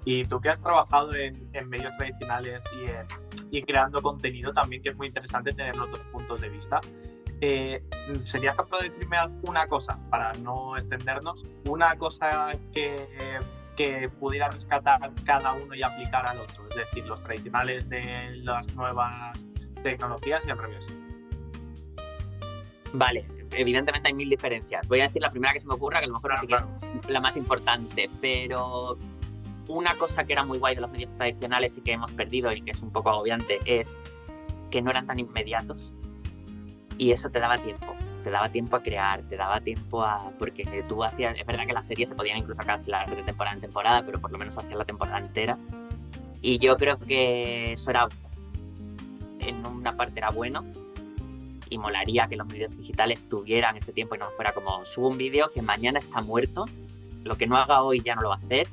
Speaker 1: Y tú que has trabajado en medios tradicionales y creando contenido también, que es muy interesante tener los dos puntos de vista. ¿Serías capaz de decirme una cosa, para no extendernos, una cosa que pudiera rescatar cada uno y aplicar al otro? Es decir, los tradicionales de las nuevas tecnologías y al revés.
Speaker 3: Vale, evidentemente hay 1000 diferencias. Voy a decir la primera que se me ocurra, que a lo mejor es la más importante, pero una cosa que era muy guay de los medios tradicionales y que hemos perdido y que es un poco agobiante es que no eran tan inmediatos. Y eso te daba tiempo a crear, te daba tiempo a... Porque tú hacías... Es verdad que las series se podían incluso cancelar de temporada en temporada, pero por lo menos hacías la temporada entera. Y yo creo que eso era... En una parte era bueno y molaría que los medios digitales tuvieran ese tiempo y no fuera como subo un vídeo que mañana está muerto, lo que no haga hoy ya no lo va a hacer.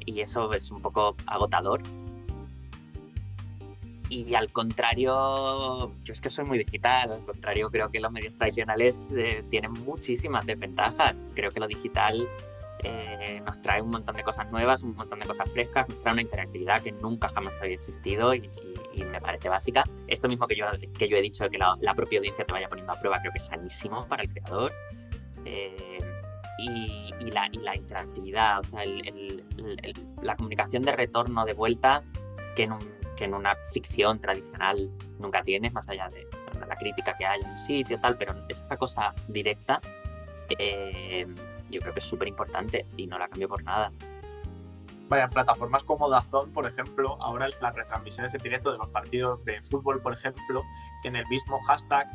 Speaker 3: Y eso es un poco agotador. Y al contrario, yo es que soy muy digital, al contrario creo que los medios tradicionales tienen muchísimas desventajas. Creo que lo digital nos trae un montón de cosas nuevas, un montón de cosas frescas, nos trae una interactividad que nunca jamás había existido y me parece básica. Esto mismo que yo he dicho, de que la propia audiencia te vaya poniendo a prueba, creo que es sanísimo para el creador. Y la interactividad, o sea, la comunicación de retorno, de vuelta, que en una ficción tradicional nunca tienes, más allá de la crítica que hay en un sitio, tal, pero esa cosa directa yo creo que es súper importante y no la cambio por nada.
Speaker 1: Vaya, plataformas como DAZN, por ejemplo, ahora las retransmisiones en directo de los partidos de fútbol, por ejemplo, en el mismo hashtag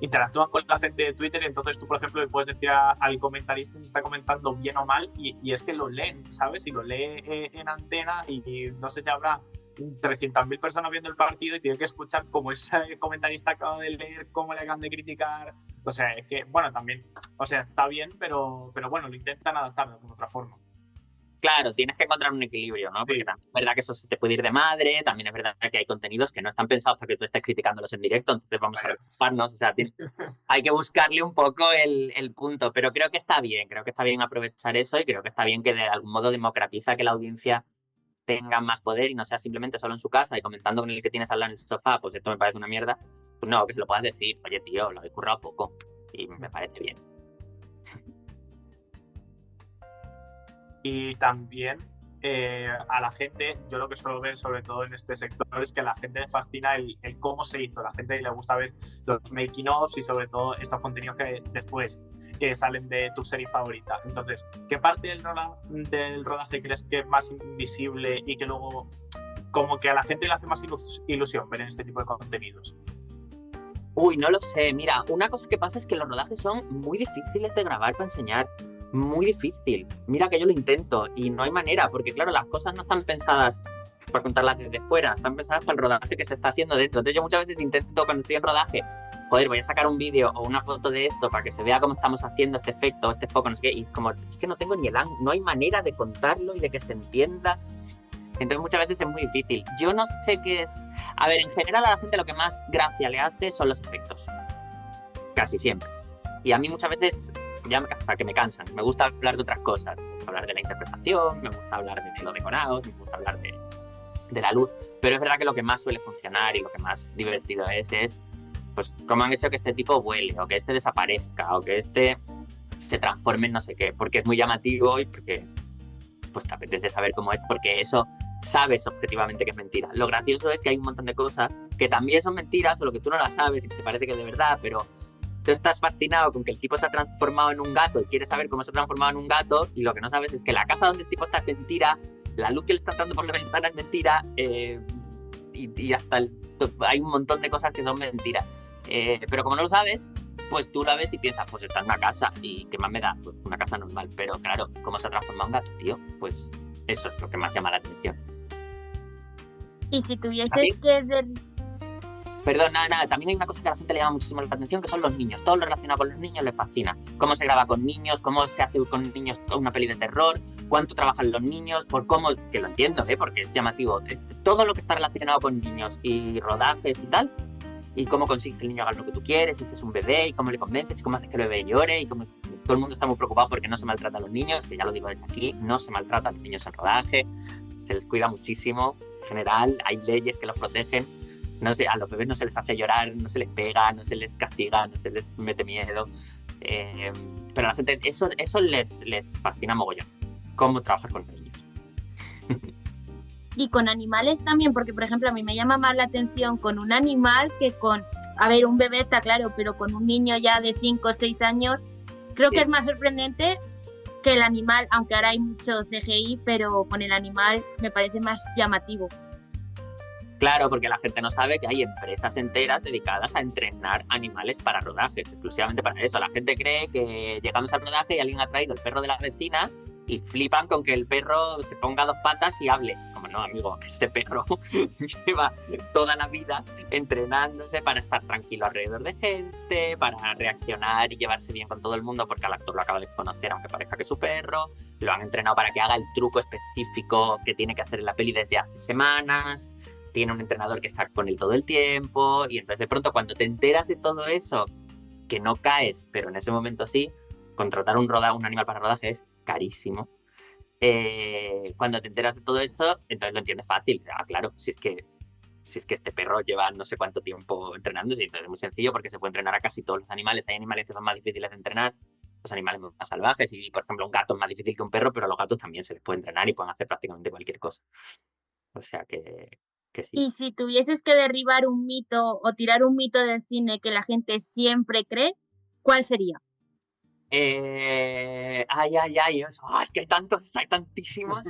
Speaker 1: interactúan con la gente de Twitter y entonces tú, por ejemplo, le puedes decir al comentarista si está comentando bien o mal y es que lo leen, ¿sabes? Y lo lee en antena y no sé si habrá 300.000 personas viendo el partido y tienen que escuchar cómo ese comentarista acaba de leer, cómo le acaban de criticar. O sea, es que, bueno, también, o sea, está bien, pero bueno, lo intentan adaptar de alguna otra forma.
Speaker 3: Claro, tienes que encontrar un equilibrio, ¿no? Porque también es verdad que eso se te puede ir de madre, también es verdad que hay contenidos que no están pensados para que tú estés criticándolos en directo, entonces vamos a preocuparnos, o sea, hay que buscarle un poco el punto, pero creo que está bien aprovechar eso y creo que está bien que de algún modo democratiza que la audiencia tenga más poder y no sea simplemente solo en su casa y comentando con el que tienes al lado en el sofá, pues esto me parece una mierda, Pues no, que se lo puedas decir, oye tío, lo he currado poco y me parece bien.
Speaker 1: Y también a la gente, yo lo que suelo ver sobre todo en este sector es que a la gente le fascina el cómo se hizo, a la gente le gusta ver los making ofs y sobre todo estos contenidos que después que salen de tu serie favorita. Entonces, ¿qué parte del rodaje crees que es más invisible y que luego como que a la gente le hace más ilusión ver en este tipo de contenidos?
Speaker 3: Uy, no lo sé. Mira, una cosa que pasa es que los rodajes son muy difíciles de grabar para enseñar. Muy difícil. Mira que yo lo intento y no hay manera, porque claro, las cosas no están pensadas para contarlas desde fuera, están pensadas para el rodaje que se está haciendo dentro. Entonces yo muchas veces intento, cuando estoy en rodaje, joder, voy a sacar un vídeo o una foto de esto para que se vea cómo estamos haciendo este efecto, este foco, no sé qué, y como, es que no tengo ni el ángulo, no hay manera de contarlo y de que se entienda. Entonces muchas veces es muy difícil. Yo no sé qué es... A ver, en general a la gente lo que más gracia le hace son los efectos. Casi siempre. Y a mí muchas veces, ya hasta que me cansan, me gusta hablar de otras cosas. Me gusta hablar de la interpretación, me gusta hablar de los decorados, me gusta hablar de la luz. Pero es verdad que lo que más suele funcionar y lo que más divertido es pues cómo han hecho que este tipo vuele, o que este desaparezca, o que este se transforme en no sé qué. Porque es muy llamativo y porque pues te apetece saber cómo es, porque eso sabes objetivamente que es mentira. Lo gracioso es que hay un montón de cosas que también son mentiras, o lo que tú no las sabes y te parece que es de verdad, pero tú estás fascinado con que el tipo se ha transformado en un gato y quieres saber cómo se ha transformado en un gato, y lo que no sabes es que la casa donde el tipo está es mentira, la luz que le está dando por la ventana es mentira, y hasta hay un montón de cosas que son mentiras. Pero como no lo sabes, pues tú la ves y piensas, pues está en una casa, y ¿qué más me da? Pues una casa normal. Pero claro, ¿cómo se ha transformado en gato, tío? Pues eso es lo que más llama la atención.
Speaker 2: Y si tuvieses que...
Speaker 3: Perdón, nada, también hay una cosa que a la gente le llama muchísimo la atención, que son los niños. Todo lo relacionado con los niños le fascina. Cómo se graba con niños, cómo se hace con niños una peli de terror, cuánto trabajan los niños, por cómo, que lo entiendo, porque es llamativo. Todo lo que está relacionado con niños y rodajes y tal, y cómo consigues que el niño haga lo que tú quieres, si ese es un bebé, y cómo le convences, y cómo haces que el bebé llore, y cómo... Todo el mundo está muy preocupado porque no se maltrata a los niños, que ya lo digo desde aquí, no se maltrata a los niños en rodaje, se les cuida muchísimo, en general, hay leyes que los protegen, no sé, a los bebés no se les hace llorar, no se les pega, no se les castiga, no se les mete miedo, pero a la gente eso les fascina mogollón, cómo trabajar con los niños.
Speaker 2: Y con animales también, porque por ejemplo a mí me llama más la atención con un animal que con, a ver, un bebé está claro, pero con un niño ya de 5 o 6 años, creo que es más sorprendente que el animal, aunque ahora hay mucho CGI, pero con el animal me parece más llamativo.
Speaker 3: Claro, porque la gente no sabe que hay empresas enteras dedicadas a entrenar animales para rodajes, exclusivamente para eso. La gente cree que llegamos al rodaje y alguien ha traído el perro de la vecina y flipan con que el perro se ponga a 2 patas y hable. Es como, no, amigo, ese perro lleva toda la vida entrenándose para estar tranquilo alrededor de gente, para reaccionar y llevarse bien con todo el mundo, porque al actor lo acaba de conocer, aunque parezca que es su perro. Lo han entrenado para que haga el truco específico que tiene que hacer en la peli desde hace semanas. Tiene un entrenador que está con él todo el tiempo, y entonces de pronto cuando te enteras de todo eso, que no caes, pero en ese momento sí, contratar un animal para rodaje es carísimo. Cuando te enteras de todo eso, entonces lo entiendes fácil. Ah, claro, si es que este perro lleva no sé cuánto tiempo entrenándose, entonces es muy sencillo porque se puede entrenar a casi todos los animales. Hay animales que son más difíciles de entrenar, los animales más salvajes, y por ejemplo un gato es más difícil que un perro, pero a los gatos también se les puede entrenar y pueden hacer prácticamente cualquier cosa. O sea que sí.
Speaker 2: Y si tuvieses que derribar un mito o tirar un mito del cine que la gente siempre cree, ¿cuál sería?
Speaker 3: Eso. Es que hay tantos, hay tantísimos.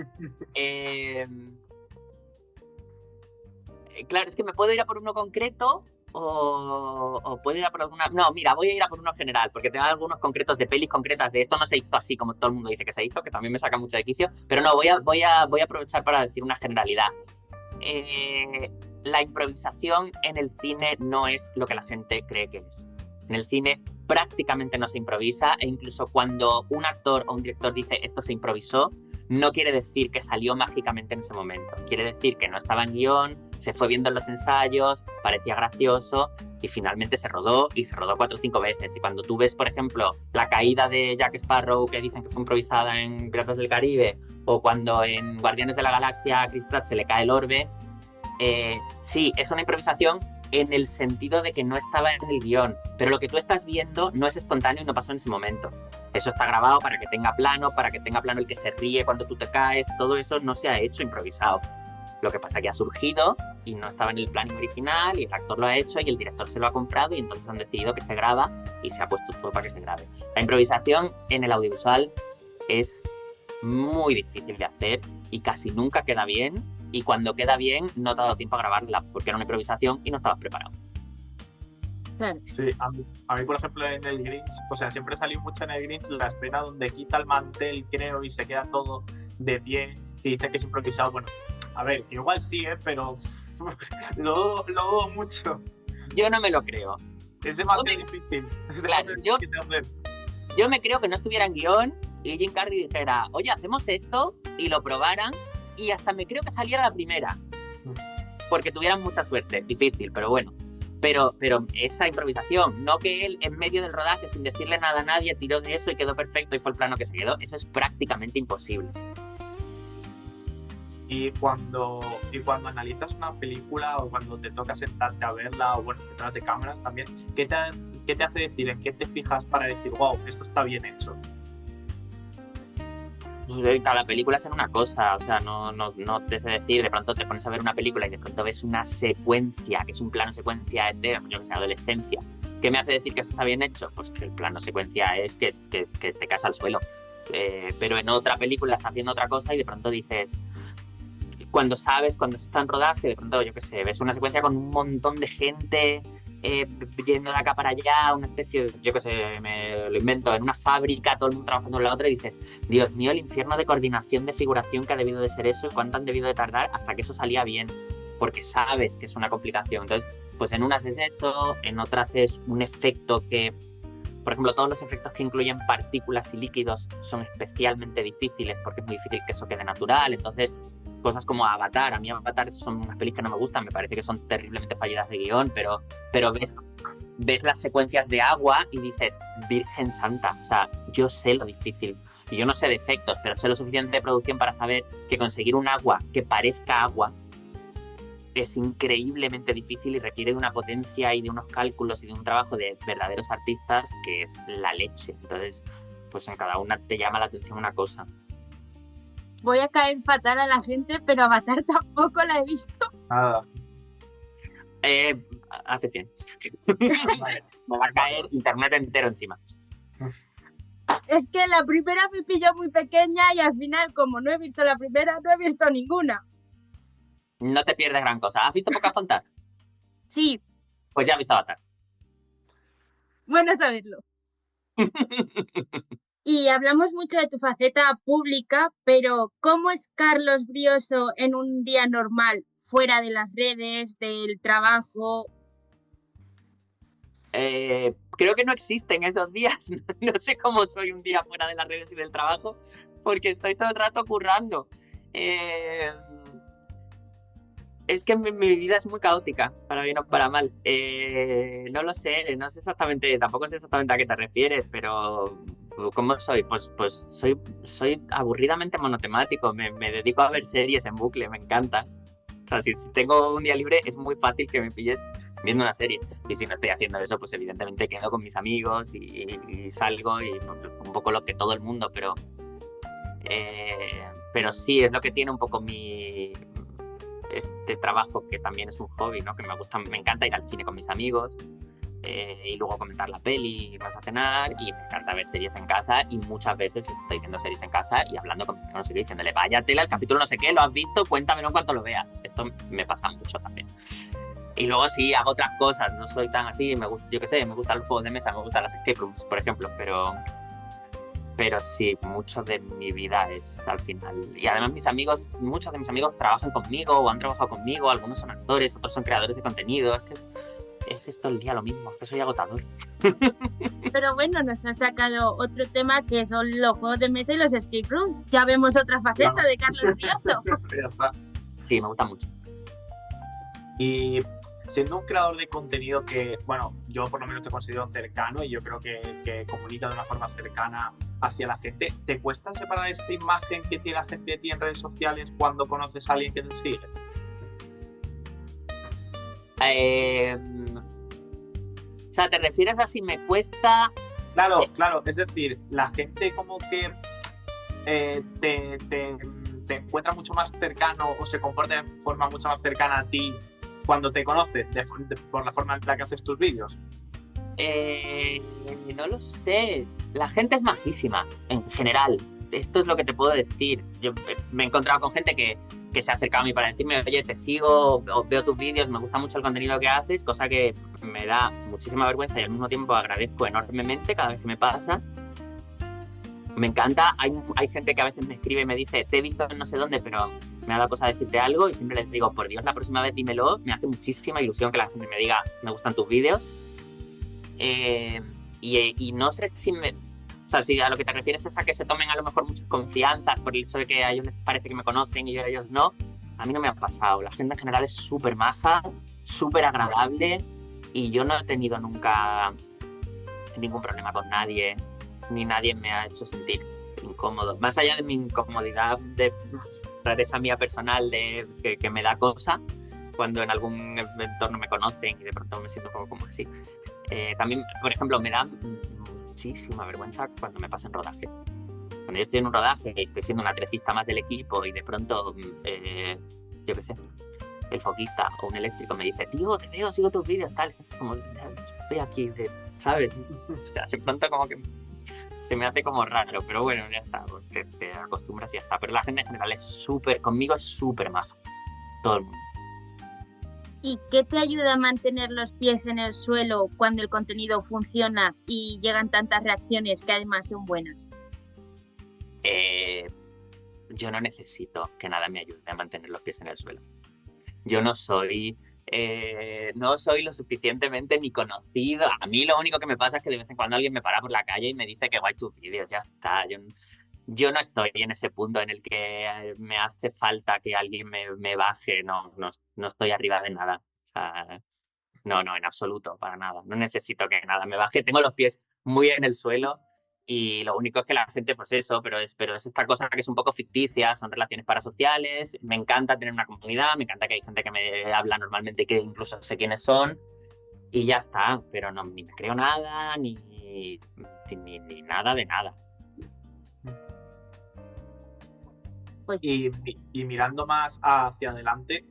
Speaker 3: Claro, es que me puedo ir a por uno concreto o puedo ir a por alguna... No, mira, voy a ir a por uno general, porque tengo algunos concretos de pelis concretas de esto no se hizo así como todo el mundo dice que se hizo, que también me saca mucho de quicio, pero no, voy a aprovechar para decir una generalidad. La improvisación en el cine no es lo que la gente cree que es. En el cine prácticamente no se improvisa, e incluso cuando un actor o un director dice esto se improvisó, no quiere decir que salió mágicamente en ese momento. Quiere decir que no estaba en guión, se fue viendo en los ensayos, parecía gracioso y finalmente se rodó, y se rodó 4 o 5 veces. Y cuando tú ves, por ejemplo, la caída de Jack Sparrow, que dicen que fue improvisada en Piratas del Caribe, o cuando en Guardianes de la Galaxia a Chris Pratt se le cae el orbe, sí, es una improvisación, en el sentido de que no estaba en el guión, pero lo que tú estás viendo no es espontáneo y no pasó en ese momento. Eso está grabado para que tenga plano el que se ríe cuando tú te caes, todo eso no se ha hecho improvisado. Lo que pasa es que ha surgido y no estaba en el planning original y el actor lo ha hecho y el director se lo ha comprado y entonces han decidido que se graba y se ha puesto todo para que se grabe. La improvisación en el audiovisual es muy difícil de hacer y casi nunca queda bien, y cuando queda bien no te ha dado tiempo a grabarla porque era una improvisación y no estabas preparado.
Speaker 2: Claro.
Speaker 1: Sí, a mí, por ejemplo, en el Grinch, o sea, siempre salió mucho en el Grinch la escena donde quita el mantel, creo, y se queda todo de pie, y dice que es improvisado. Bueno, a ver, que igual sí, pero lo dudo mucho.
Speaker 3: Yo no me lo creo.
Speaker 1: Es demasiado difícil.
Speaker 3: Claro, yo me creo que no estuviera en guión y Jim Carrey dijera, oye, hacemos esto, y lo probaran, y hasta me creo que saliera la primera. Porque tuvieran mucha suerte. Difícil, pero bueno. Pero esa improvisación, no que él en medio del rodaje, sin decirle nada a nadie, tiró de eso y quedó perfecto y fue el plano que se quedó, eso es prácticamente imposible.
Speaker 1: Y cuando analizas una película o cuando te toca sentarte a verla, o bueno, detrás de cámaras también, ¿qué te hace decir? ¿En qué te fijas para decir, wow, esto está bien hecho?
Speaker 3: Cada película es en una cosa, o sea, no te sé decir, de pronto te pones a ver una película y de pronto ves una secuencia, que es un plano secuencia de, yo que sé, adolescencia. ¿Qué me hace decir que eso está bien hecho? Pues que el plano secuencia es que te caes al suelo. Pero en otra película estás viendo otra cosa y de pronto dices, cuando se está en rodaje, de pronto, yo que sé, ves una secuencia con un montón de gente yendo de acá para allá, una especie, yo que sé, me lo invento, en una fábrica, todo el mundo trabajando en la otra, y dices, Dios mío, el infierno de coordinación, de figuración que ha debido de ser eso y cuánto han debido de tardar hasta que eso salía bien, porque sabes que es una complicación. Entonces, pues en unas es eso, en otras es un efecto que, por ejemplo, todos los efectos que incluyen partículas y líquidos son especialmente difíciles porque es muy difícil que eso quede natural. Entonces, cosas como Avatar, a mí Avatar son unas pelis que no me gustan, me parece que son terriblemente falladas de guión, pero ves las secuencias de agua y dices, Virgen Santa, o sea, yo sé lo difícil, y yo no sé de efectos, pero sé lo suficiente de producción para saber que conseguir un agua que parezca agua es increíblemente difícil y requiere de una potencia y de unos cálculos y de un trabajo de verdaderos artistas que es la leche. Entonces, pues en cada una te llama la atención una cosa.
Speaker 2: Voy a caer fatal a la gente, pero Avatar tampoco la he visto.
Speaker 1: Nada.
Speaker 3: Haces bien. Vale. Me va a caer internet entero encima.
Speaker 2: Es que la primera me pilló muy pequeña y al final, como no he visto la primera, no he visto ninguna.
Speaker 3: No te pierdes gran cosa. ¿Has visto Pocahontas?
Speaker 2: Sí.
Speaker 3: Pues ya has visto Avatar.
Speaker 2: Bueno saberlo. Y hablamos mucho de tu faceta pública, pero ¿cómo es Carlos Brioso en un día normal, fuera de las redes, del trabajo?
Speaker 3: Creo que no existen esos días. No sé cómo soy un día fuera de las redes y del trabajo, porque estoy todo el rato currando. Es que mi vida es muy caótica, para bien o para mal. No lo sé, no sé exactamente, tampoco sé exactamente a qué te refieres, pero ¿cómo soy? Pues soy aburridamente monotemático, me dedico a ver series en bucle, me encanta. O sea, si tengo un día libre es muy fácil que me pilles viendo una serie. Y si no estoy haciendo eso, pues evidentemente quedo con mis amigos y salgo y un poco lo que todo el mundo, pero sí, es lo que tiene un poco este trabajo, que también es un hobby, ¿no? Que me encanta ir al cine con mis amigos y luego comentar la peli, irnos a cenar, y me encanta ver series en casa, y muchas veces estoy viendo series en casa y hablando con mi no sé qué, diciéndole, vaya tela, el capítulo no sé qué, ¿lo has visto? Cuéntamelo en cuanto lo veas. Esto me pasa mucho también. Y luego sí, hago otras cosas, no soy tan así, yo qué sé, me gustan los juegos de mesa, me gustan las escape rooms, por ejemplo, pero sí, mucho de mi vida es al final. Y además muchos de mis amigos trabajan conmigo o han trabajado conmigo, algunos son actores, otros son creadores de contenido, es que es todo el día lo mismo, es que soy agotador.
Speaker 2: Pero bueno, nos has sacado otro tema que son los juegos de mesa y los escape rooms. Ya vemos otra faceta de Carlos Brioso.
Speaker 3: Sí, me gusta mucho.
Speaker 1: Y siendo un creador de contenido que, bueno, yo por lo menos te considero cercano y yo creo que comunica de una forma cercana hacia la gente, ¿te cuesta separar esta imagen que tiene la gente de ti en redes sociales cuando conoces a alguien que te sigue?
Speaker 3: O sea, ¿te refieres a si me cuesta?
Speaker 1: Claro, es decir, la gente como que te encuentra mucho más cercano o se comporta de forma mucho más cercana a ti cuando te conoce por la forma en la que haces tus vídeos.
Speaker 3: No lo sé. La gente es majísima, en general. Esto es lo que te puedo decir. Yo me he encontrado con gente que se ha acercado a mí para decirme, oye, te sigo, veo tus vídeos, me gusta mucho el contenido que haces, cosa que me da muchísima vergüenza y al mismo tiempo agradezco enormemente cada vez que me pasa. Me encanta. Hay gente que a veces me escribe y me dice, te he visto en no sé dónde, pero me ha dado cosa decirte algo, y siempre les digo, por Dios, la próxima vez dímelo. Me hace muchísima ilusión que la gente me diga, me gustan tus vídeos. Y no sé si o sea, si a lo que te refieres es a que se tomen a lo mejor muchas confianzas por el hecho de que a ellos les parece que me conocen y yo a ellos no. A mí no me ha pasado. La gente en general es súper maja, súper agradable, y yo no he tenido nunca ningún problema con nadie, ni nadie me ha hecho sentir incómodo. Más allá de mi incomodidad de rareza mía personal, de que me da cosa cuando en algún entorno me conocen y de pronto me siento un poco como así. También, por ejemplo, me da muchísima vergüenza cuando me pasa en rodaje. Cuando yo estoy en un rodaje y estoy siendo una trecista más del equipo y de pronto, yo qué sé, el foquista o un eléctrico me dice, tío, te veo, sigo tus vídeos, tal. Como, estoy aquí, ¿sabes? O sea, de pronto como que se me hace como raro, pero bueno, ya está, pues te acostumbras y ya está. Pero la gente en general es conmigo es súper maja, todo el mundo.
Speaker 2: ¿Y qué te ayuda a mantener los pies en el suelo cuando el contenido funciona y llegan tantas reacciones que además son buenas?
Speaker 3: Yo no necesito que nada me ayude a mantener los pies en el suelo. Yo no soy lo suficientemente ni conocido. A mí lo único que me pasa es que de vez en cuando alguien me para por la calle y me dice que guay tus vídeos, ya está. Yo no estoy en ese punto en el que me hace falta que alguien me baje. No estoy arriba de nada. O sea, no, en absoluto, para nada. No necesito que nada me baje. Tengo los pies muy en el suelo y lo único es que la gente, pues eso, pero es esta cosa que es un poco ficticia, son relaciones parasociales. Me encanta tener una comunidad, me encanta que hay gente que me habla normalmente y que incluso sé quiénes son, y ya está. Pero no, ni me creo nada, ni nada de nada.
Speaker 2: Pues
Speaker 1: Y mirando más hacia adelante,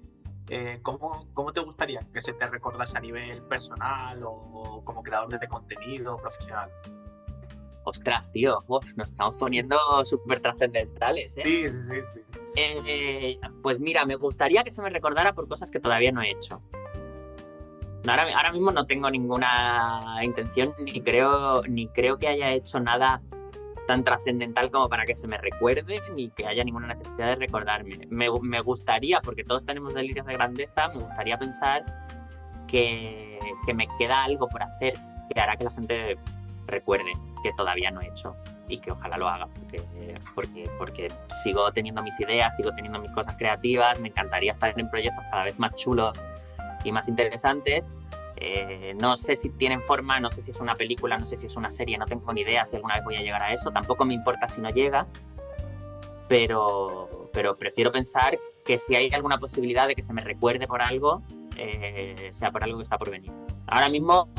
Speaker 1: ¿cómo te gustaría que se te recordase a nivel personal o como creador de contenido profesional?
Speaker 3: Ostras, tío, nos estamos poniendo súper trascendentales, ¿eh?
Speaker 1: Sí.
Speaker 3: Pues mira, me gustaría que se me recordara por cosas que todavía no he hecho. Ahora mismo no tengo ninguna intención, ni creo que haya hecho nada tan trascendental como para que se me recuerde, ni que haya ninguna necesidad de recordarme. Me gustaría, porque todos tenemos delirios de grandeza, me gustaría pensar que me queda algo por hacer que hará que la gente recuerde que todavía no he hecho, y que ojalá lo haga, porque sigo teniendo mis ideas, sigo teniendo mis cosas creativas, me encantaría estar en proyectos cada vez más chulos y más interesantes. No sé si tienen forma, no sé si es una película, no sé si es una serie, no tengo ni idea si alguna vez voy a llegar a eso, tampoco me importa si no llega, pero prefiero pensar que si hay alguna posibilidad de que se me recuerde por algo, sea por algo que está por venir. Ahora mismo,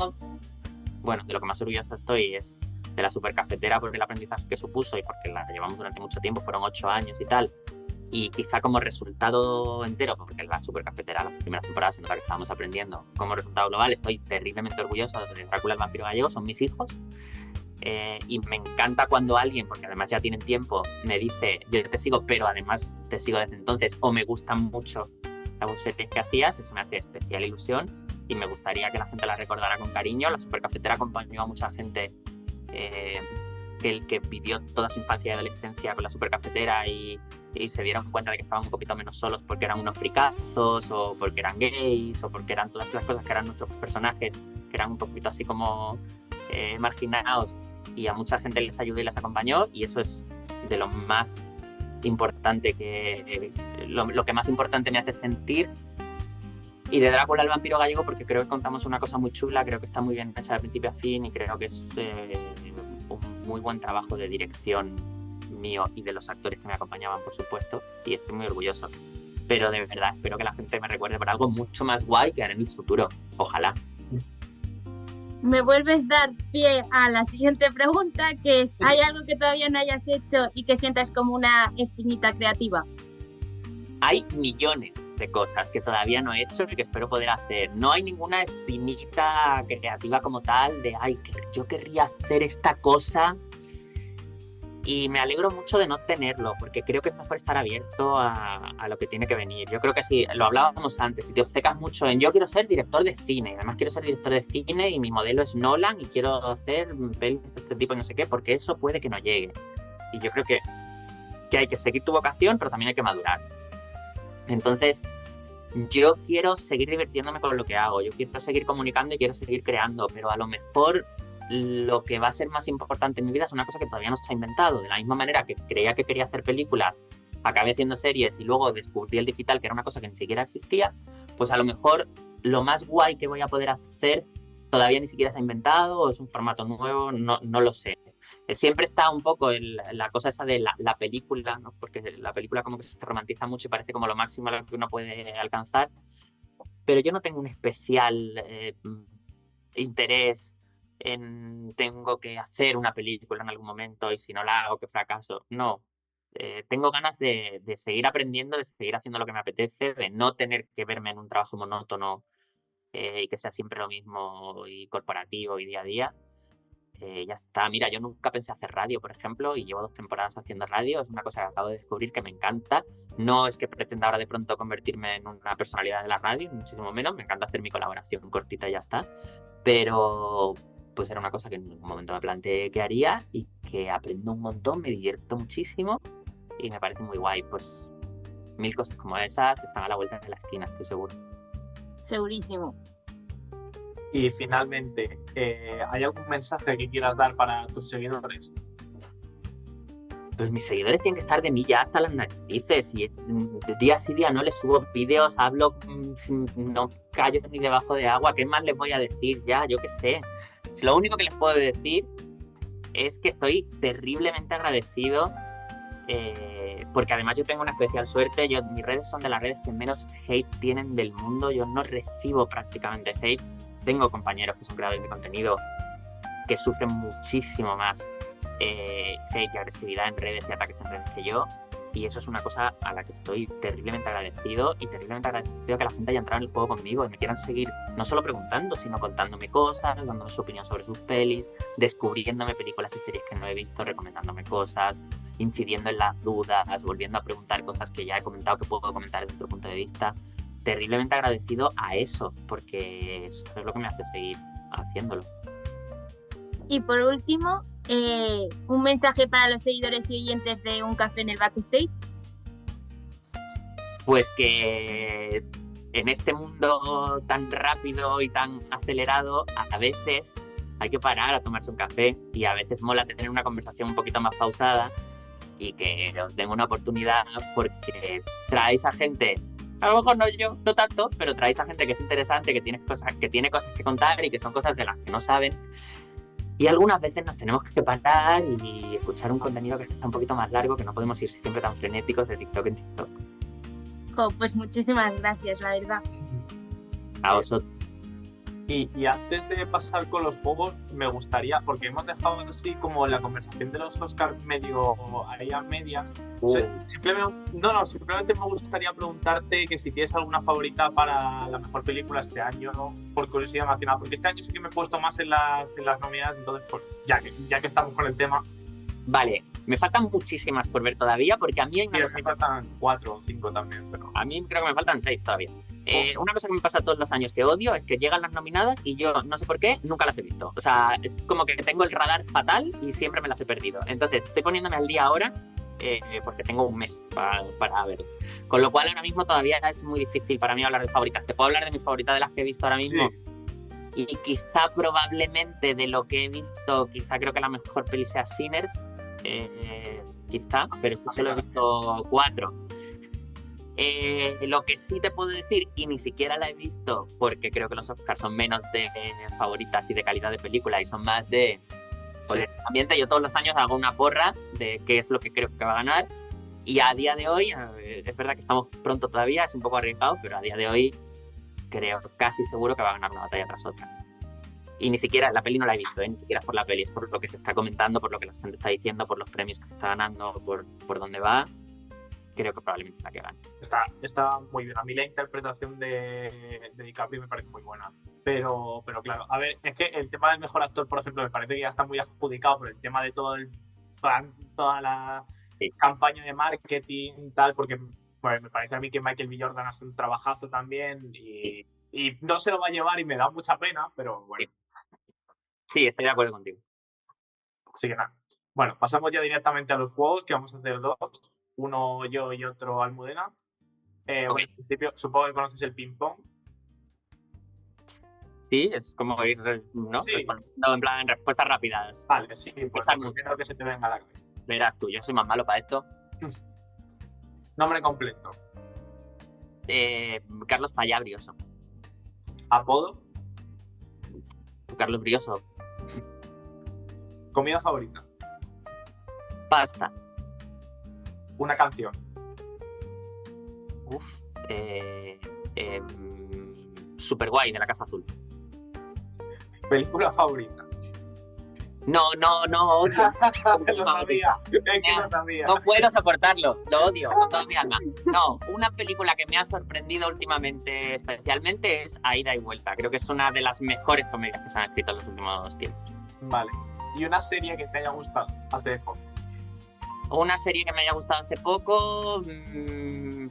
Speaker 3: bueno, de lo que más orgulloso estoy es de la supercafetera por el aprendizaje que supuso y porque la llevamos durante mucho tiempo, fueron 8 años y tal. Y quizá como resultado entero, porque la supercafetera, las primeras temporadas en las que estábamos aprendiendo, como resultado global, estoy terriblemente orgulloso de Drácula el vampiro gallego, son mis hijos. Y me encanta cuando alguien, porque además ya tienen tiempo, me dice, yo te sigo, pero además te sigo desde entonces, o me gustan mucho las webseries que hacías, eso me hace especial ilusión y me gustaría que la gente la recordara con cariño. La supercafetera acompañó a mucha gente que vivió toda su infancia y adolescencia con la supercafetera y se dieron cuenta de que estaban un poquito menos solos porque eran unos fricazos o porque eran gays o porque eran todas esas cosas que eran nuestros personajes, que eran un poquito así como marginados, y a mucha gente les ayudó y les acompañó, y eso es de lo más importante, lo que más importante me hace sentir. Y de Drácula el vampiro gallego porque creo que contamos una cosa muy chula, creo que está muy bien hecha de principio a fin y creo que es un muy buen trabajo de dirección mío y de los actores que me acompañaban, por supuesto, y estoy muy orgulloso. pero de verdad espero que la gente me recuerde por algo mucho más guay que haré en el futuro. Ojalá.
Speaker 2: Me vuelves a dar pie a la siguiente pregunta, que es, ¿hay algo que todavía no hayas hecho y que sientas como una espinita creativa?
Speaker 3: Hay millones de cosas que todavía no he hecho y que espero poder hacer. No hay ninguna espinita creativa como tal de, ay, yo querría hacer esta cosa. Y me alegro mucho de no tenerlo, porque creo que es mejor estar abierto a lo que tiene que venir. Yo creo que sí, lo hablábamos antes, si te obcecas mucho en yo quiero ser director de cine, además quiero ser director de cine y mi modelo es Nolan y quiero hacer pelis de este tipo y no sé qué, porque eso puede que no llegue. Y yo creo que hay que seguir tu vocación, pero también hay que madurar. Entonces, yo quiero seguir divirtiéndome con lo que hago, yo quiero seguir comunicando y quiero seguir creando, pero a lo mejor lo que va a ser más importante en mi vida es una cosa que todavía no se ha inventado. De la misma manera que creía que quería hacer películas, acabé haciendo series y luego descubrí el digital, que era una cosa que ni siquiera existía, pues a lo mejor lo más guay que voy a poder hacer todavía ni siquiera se ha inventado, o es un formato nuevo, no lo sé. Siempre está un poco la cosa esa de la película, ¿no? Porque la película como que se romantiza mucho y parece como lo máximo a lo que uno puede alcanzar, pero yo no tengo un especial interés en tengo que hacer una película en algún momento y si no la hago, que fracaso. No, tengo ganas de seguir aprendiendo, de seguir haciendo lo que me apetece, de no tener que verme en un trabajo monótono y que sea siempre lo mismo y corporativo y día a día. Ya está. Mira, yo nunca pensé hacer radio, por ejemplo, y llevo 2 temporadas haciendo radio. Es una cosa que acabo de descubrir que me encanta. No es que pretenda ahora de pronto convertirme en una personalidad de la radio, muchísimo menos. Me encanta hacer mi colaboración cortita y ya está. Pero pues era una cosa que en ningún momento me planteé que haría y que aprendo un montón, me divierto muchísimo y me parece muy guay. Pues 1000 cosas como esas están a la vuelta de la esquina, estoy seguro.
Speaker 2: Segurísimo.
Speaker 1: Y finalmente, ¿hay algún mensaje que quieras dar para tus seguidores?
Speaker 3: Pues mis seguidores tienen que estar de mí ya hasta las narices y día sí día no les subo vídeos, hablo, no callo ni debajo de agua. ¿Qué más les voy a decir ya? Yo qué sé. Si lo único que les puedo decir es que estoy terriblemente agradecido porque además yo tengo una especial suerte. Mis redes son de las redes que menos hate tienen del mundo. Yo no recibo prácticamente hate. Tengo compañeros que son creadores de contenido que sufren muchísimo más hate y agresividad en redes y ataques en redes que yo, y eso es una cosa a la que estoy terriblemente agradecido y terriblemente agradecido que la gente haya entrado en el juego conmigo y me quieran seguir no solo preguntando, sino contándome cosas, dándome su opinión sobre sus pelis, descubriéndome películas y series que no he visto, recomendándome cosas, incidiendo en las dudas, volviendo a preguntar cosas que ya he comentado que puedo comentar desde otro punto de vista. Terriblemente agradecido a eso, porque eso es lo que me hace seguir haciéndolo.
Speaker 2: Y por último, un mensaje para los seguidores y oyentes de Un Café en el Backstage.
Speaker 3: Pues que en este mundo tan rápido y tan acelerado, a veces hay que parar a tomarse un café y a veces mola tener una conversación un poquito más pausada y que os den una oportunidad porque traéis a gente, a lo mejor no yo, no tanto, pero traéis a gente que es interesante, que tiene cosas que contar y que son cosas de las que no saben. Y algunas veces nos tenemos que parar y escuchar un contenido que está un poquito más largo, que no podemos ir siempre tan frenéticos de TikTok en TikTok.
Speaker 2: Pues muchísimas gracias, la verdad.
Speaker 3: A vosotros.
Speaker 1: Y antes de pasar con los juegos, me gustaría, porque hemos dejado así como la conversación de los Oscars medio ahí a medias. Simplemente me gustaría preguntarte que si tienes alguna favorita para la mejor película este año, ¿no? Por curiosidad más que nada, porque este año sí que me he puesto más en las nominadas, entonces pues, ya que estamos con el tema.
Speaker 3: Vale, me faltan muchísimas por ver todavía, porque a mí hay una cosa...
Speaker 1: Me faltan 4 o 5 también, pero...
Speaker 3: A mí creo que me faltan 6 todavía. Una cosa que me pasa todos los años que odio es que llegan las nominadas y yo, no sé por qué, nunca las he visto. O sea, es como que tengo el radar fatal y siempre me las he perdido. Entonces, estoy poniéndome al día ahora porque tengo un mes para verlas. Con lo cual, ahora mismo todavía es muy difícil para mí hablar de favoritas. Te puedo hablar de mi favorita de las que he visto ahora mismo. Sí. Y quizá, probablemente, de lo que he visto, quizá creo que la mejor peli sea Sinners. Quizá, pero esto solo he visto 4. Lo que sí te puedo decir, y ni siquiera la he visto porque creo que los Oscars son menos de favoritas y de calidad de película y son más de ambiente. Yo todos los años hago una porra de qué es lo que creo que va a ganar Y a día de hoy, es verdad que estamos pronto todavía, es un poco arriesgado, pero a día de hoy creo casi seguro que va a ganar una batalla tras otra. Y ni siquiera, la peli no la he visto, ni siquiera es por la peli, es por lo que se está comentando, por lo que la gente está diciendo, por los premios que está ganando, por dónde va. Creo que probablemente la que gane.
Speaker 1: Está muy bien. A mí la interpretación de DiCaprio me parece muy buena. Pero claro, a ver, es que el tema del mejor actor, por ejemplo, me parece que ya está muy adjudicado por el tema de todo el plan, toda la campaña de marketing, tal, porque pues, me parece a mí que Michael B. Jordan hace un trabajazo también y no se lo va a llevar y me da mucha pena, pero bueno.
Speaker 3: Sí, estoy de acuerdo contigo.
Speaker 1: Así que nada. Bueno, pasamos ya directamente a los juegos, que vamos a hacer dos. Uno yo y otro Almudena. Bueno, en principio, supongo que conoces el ping-pong.
Speaker 3: Sí, es como ir, ¿no?
Speaker 1: Sí.
Speaker 3: No, en plan, respuestas rápidas.
Speaker 1: Vale, sí, pues lo primero que se te venga a la cabeza.
Speaker 3: Verás tú, yo soy más malo para esto.
Speaker 1: Nombre completo.
Speaker 3: Carlos Payá Brioso.
Speaker 1: Apodo.
Speaker 3: Carlos Brioso.
Speaker 1: Comida favorita.
Speaker 3: Pasta.
Speaker 1: Una canción.
Speaker 3: Uf. Super guay, de la Casa Azul.
Speaker 1: Película favorita.
Speaker 3: No, odio.
Speaker 1: Lo sabía, es que lo sabía.
Speaker 3: No puedo soportarlo, lo odio con toda mi alma. No, una película que me ha sorprendido últimamente especialmente es A Ida y Vuelta. Creo que es una de las mejores comedias que se han escrito en los últimos tiempos.
Speaker 1: Vale. ¿Y una serie que te haya gustado hace poco?
Speaker 3: Una serie que me haya gustado hace poco... me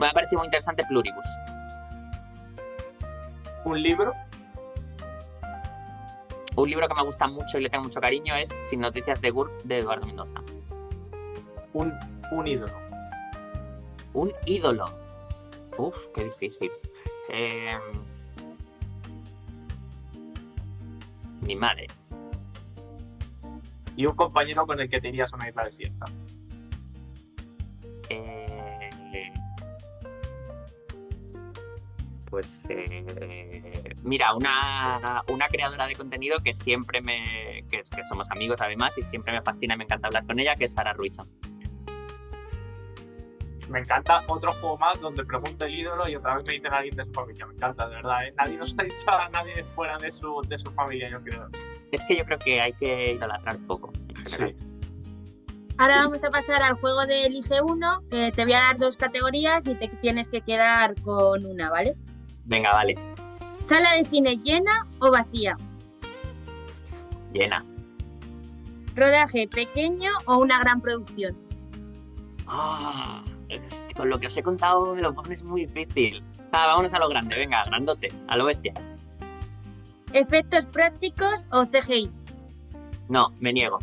Speaker 3: ha parecido muy interesante Pluribus.
Speaker 1: ¿Un libro?
Speaker 3: Un libro que me gusta mucho y le tengo mucho cariño es Sin noticias de GURB, de Eduardo Mendoza.
Speaker 1: Un ídolo.
Speaker 3: Un ídolo. Uf, qué difícil. Mi madre.
Speaker 1: ¿Y un compañero con el que te irías a una isla desierta?
Speaker 3: Pues mira, una creadora de contenido que siempre que somos amigos además y siempre me fascina y me encanta hablar con ella, que es Sara Ruizo.
Speaker 1: Me encanta otro juego más donde pregunto el ídolo y otra vez me dicen a alguien de su familia. Me encanta, de verdad, ¿eh? Nadie nos ha dicho a nadie fuera de su familia, yo creo.
Speaker 3: Es que yo creo que hay que idolatrar poco.
Speaker 1: Sí.
Speaker 2: Ahora vamos a pasar al juego de Elige Uno, que te voy a dar 2 categorías y te tienes que quedar con una, ¿vale?
Speaker 3: Venga, vale.
Speaker 2: ¿Sala de cine llena o vacía?
Speaker 3: Llena.
Speaker 2: ¿Rodaje pequeño o una gran producción?
Speaker 3: Con lo que os he contado me lo pones muy difícil. Vámonos a lo grande, venga, grandote, a lo bestia.
Speaker 2: ¿Efectos prácticos o CGI?
Speaker 3: No, me niego.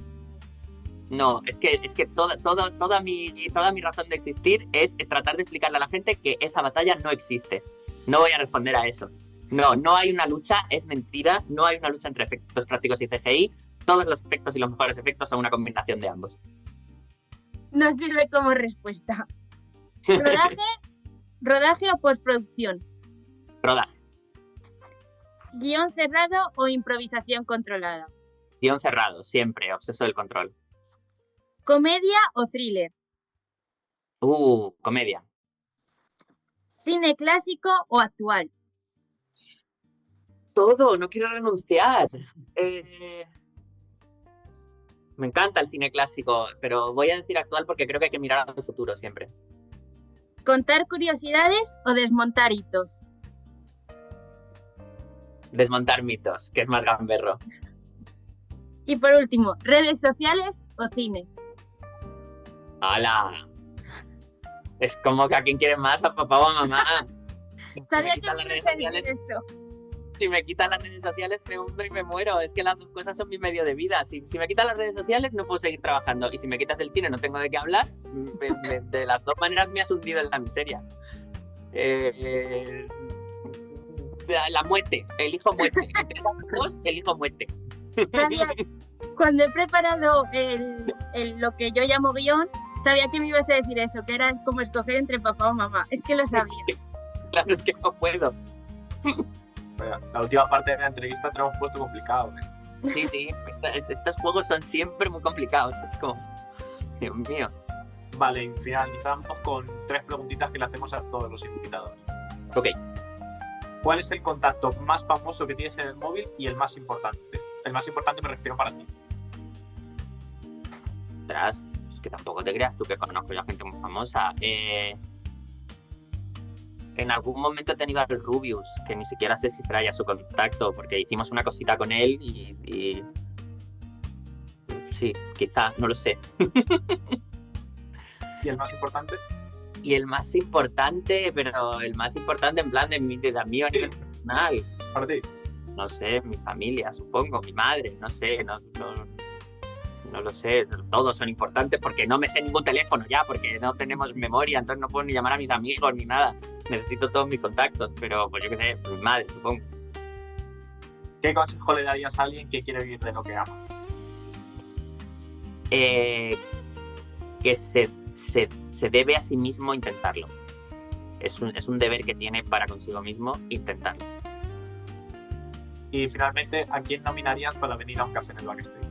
Speaker 3: No, es que toda mi razón de existir es tratar de explicarle a la gente que esa batalla no existe. No voy a responder a eso. No hay una lucha, es mentira. No hay una lucha entre efectos prácticos y CGI. Todos los efectos y los mejores efectos son una combinación de ambos.
Speaker 2: No sirve como respuesta. ¿Rodaje o postproducción?
Speaker 3: Rodaje.
Speaker 2: ¿Guión cerrado o improvisación controlada?
Speaker 3: Guión cerrado, siempre, obseso del control.
Speaker 2: ¿Comedia o thriller?
Speaker 3: Comedia.
Speaker 2: ¿Cine clásico o actual?
Speaker 3: Todo, no quiero renunciar. Me encanta el cine clásico, pero voy a decir actual porque creo que hay que mirar al futuro siempre.
Speaker 2: ¿Contar curiosidades o desmontar hitos?
Speaker 3: Desmontar mitos, que es más gamberro.
Speaker 2: Y por último, ¿redes sociales o cine?
Speaker 3: ¡Hala! Es como que a quién quiere más, a papá o a mamá.
Speaker 2: Sabía que me ibas a decir esto.
Speaker 3: Si me quitan las redes sociales me hundo y me muero. Es que las dos cosas son mi medio de vida. Si me quitan las redes sociales no puedo seguir trabajando. Y si me quitas el cine no tengo de qué hablar. De las dos maneras me has hundido en la miseria. La muerte. Elijo muerte. Entre las dos, elijo muerte.
Speaker 2: Sabía, cuando he preparado lo que yo llamo guión, sabía que me ibas a decir eso, que era como escoger entre papá o mamá. Es que lo sabía.
Speaker 3: Claro, es que no puedo.
Speaker 1: La última parte de la entrevista te lo hemos puesto complicado, ¿eh?
Speaker 3: Sí. Estos juegos son siempre muy complicados. Es como... Dios mío.
Speaker 1: Vale, y finalizamos con 3 preguntitas que le hacemos a todos los invitados.
Speaker 3: Ok.
Speaker 1: ¿Cuál es el contacto más famoso que tienes en el móvil y el más importante? El más importante me refiero para ti.
Speaker 3: Ostras, es que tampoco te creas tú que conozco yo a gente muy famosa. En algún momento he tenido al Rubius, que ni siquiera sé si será ya su contacto, porque hicimos una cosita con él y... Sí, quizá, no lo sé.
Speaker 1: ¿Y el más importante?
Speaker 3: Y el más importante, pero el más importante en plan de mío a nivel personal.
Speaker 1: Para ti.
Speaker 3: No sé, mi familia, supongo, mi madre, no sé, no lo sé, todos son importantes porque no me sé ningún teléfono ya, porque no tenemos memoria, entonces no puedo ni llamar a mis amigos ni nada. Necesito todos mis contactos, pero pues yo qué sé, mi madre, supongo.
Speaker 1: ¿Qué consejo le darías a alguien que quiere vivir de lo que ama?
Speaker 3: Que se debe a sí mismo intentarlo. Es un deber que tiene para consigo mismo intentarlo.
Speaker 1: Y finalmente, ¿a quién nominarías para venir a un café en el backstage?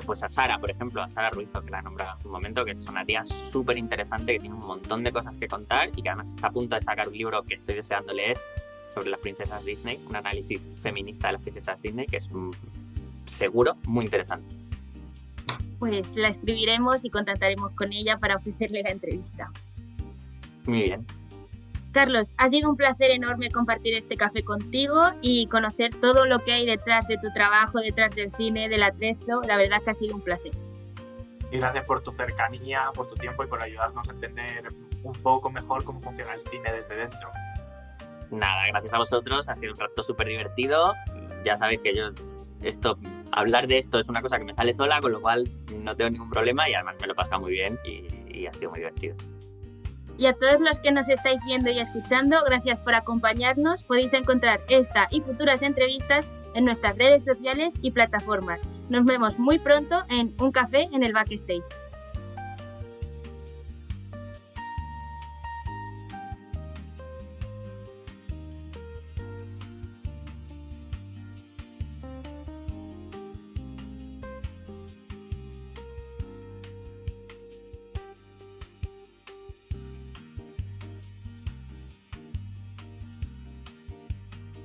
Speaker 3: Pues a Sara, por ejemplo, a Sara Ruizo, que la he nombrado hace un momento, que es una tía súper interesante, que tiene un montón de cosas que contar y que además está a punto de sacar un libro que estoy deseando leer sobre las princesas Disney, un análisis feminista de las princesas Disney, que es seguro muy interesante.
Speaker 2: Pues la escribiremos y contactaremos con ella para ofrecerle la entrevista.
Speaker 3: Muy bien.
Speaker 2: Carlos, ha sido un placer enorme compartir este café contigo y conocer todo lo que hay detrás de tu trabajo, detrás del cine, del Atrezo. La verdad es que ha sido un placer.
Speaker 1: Y gracias por tu cercanía, por tu tiempo y por ayudarnos a entender un poco mejor cómo funciona el cine desde dentro.
Speaker 3: Nada, gracias a vosotros, ha sido un rato súper divertido. Ya sabéis que hablar de esto es una cosa que me sale sola, con lo cual no tengo ningún problema y además me lo he pasado muy bien y ha sido muy divertido.
Speaker 2: Y a todos los que nos estáis viendo y escuchando, gracias por acompañarnos. Podéis encontrar esta y futuras entrevistas en nuestras redes sociales y plataformas. Nos vemos muy pronto en Un Café en el Backstage.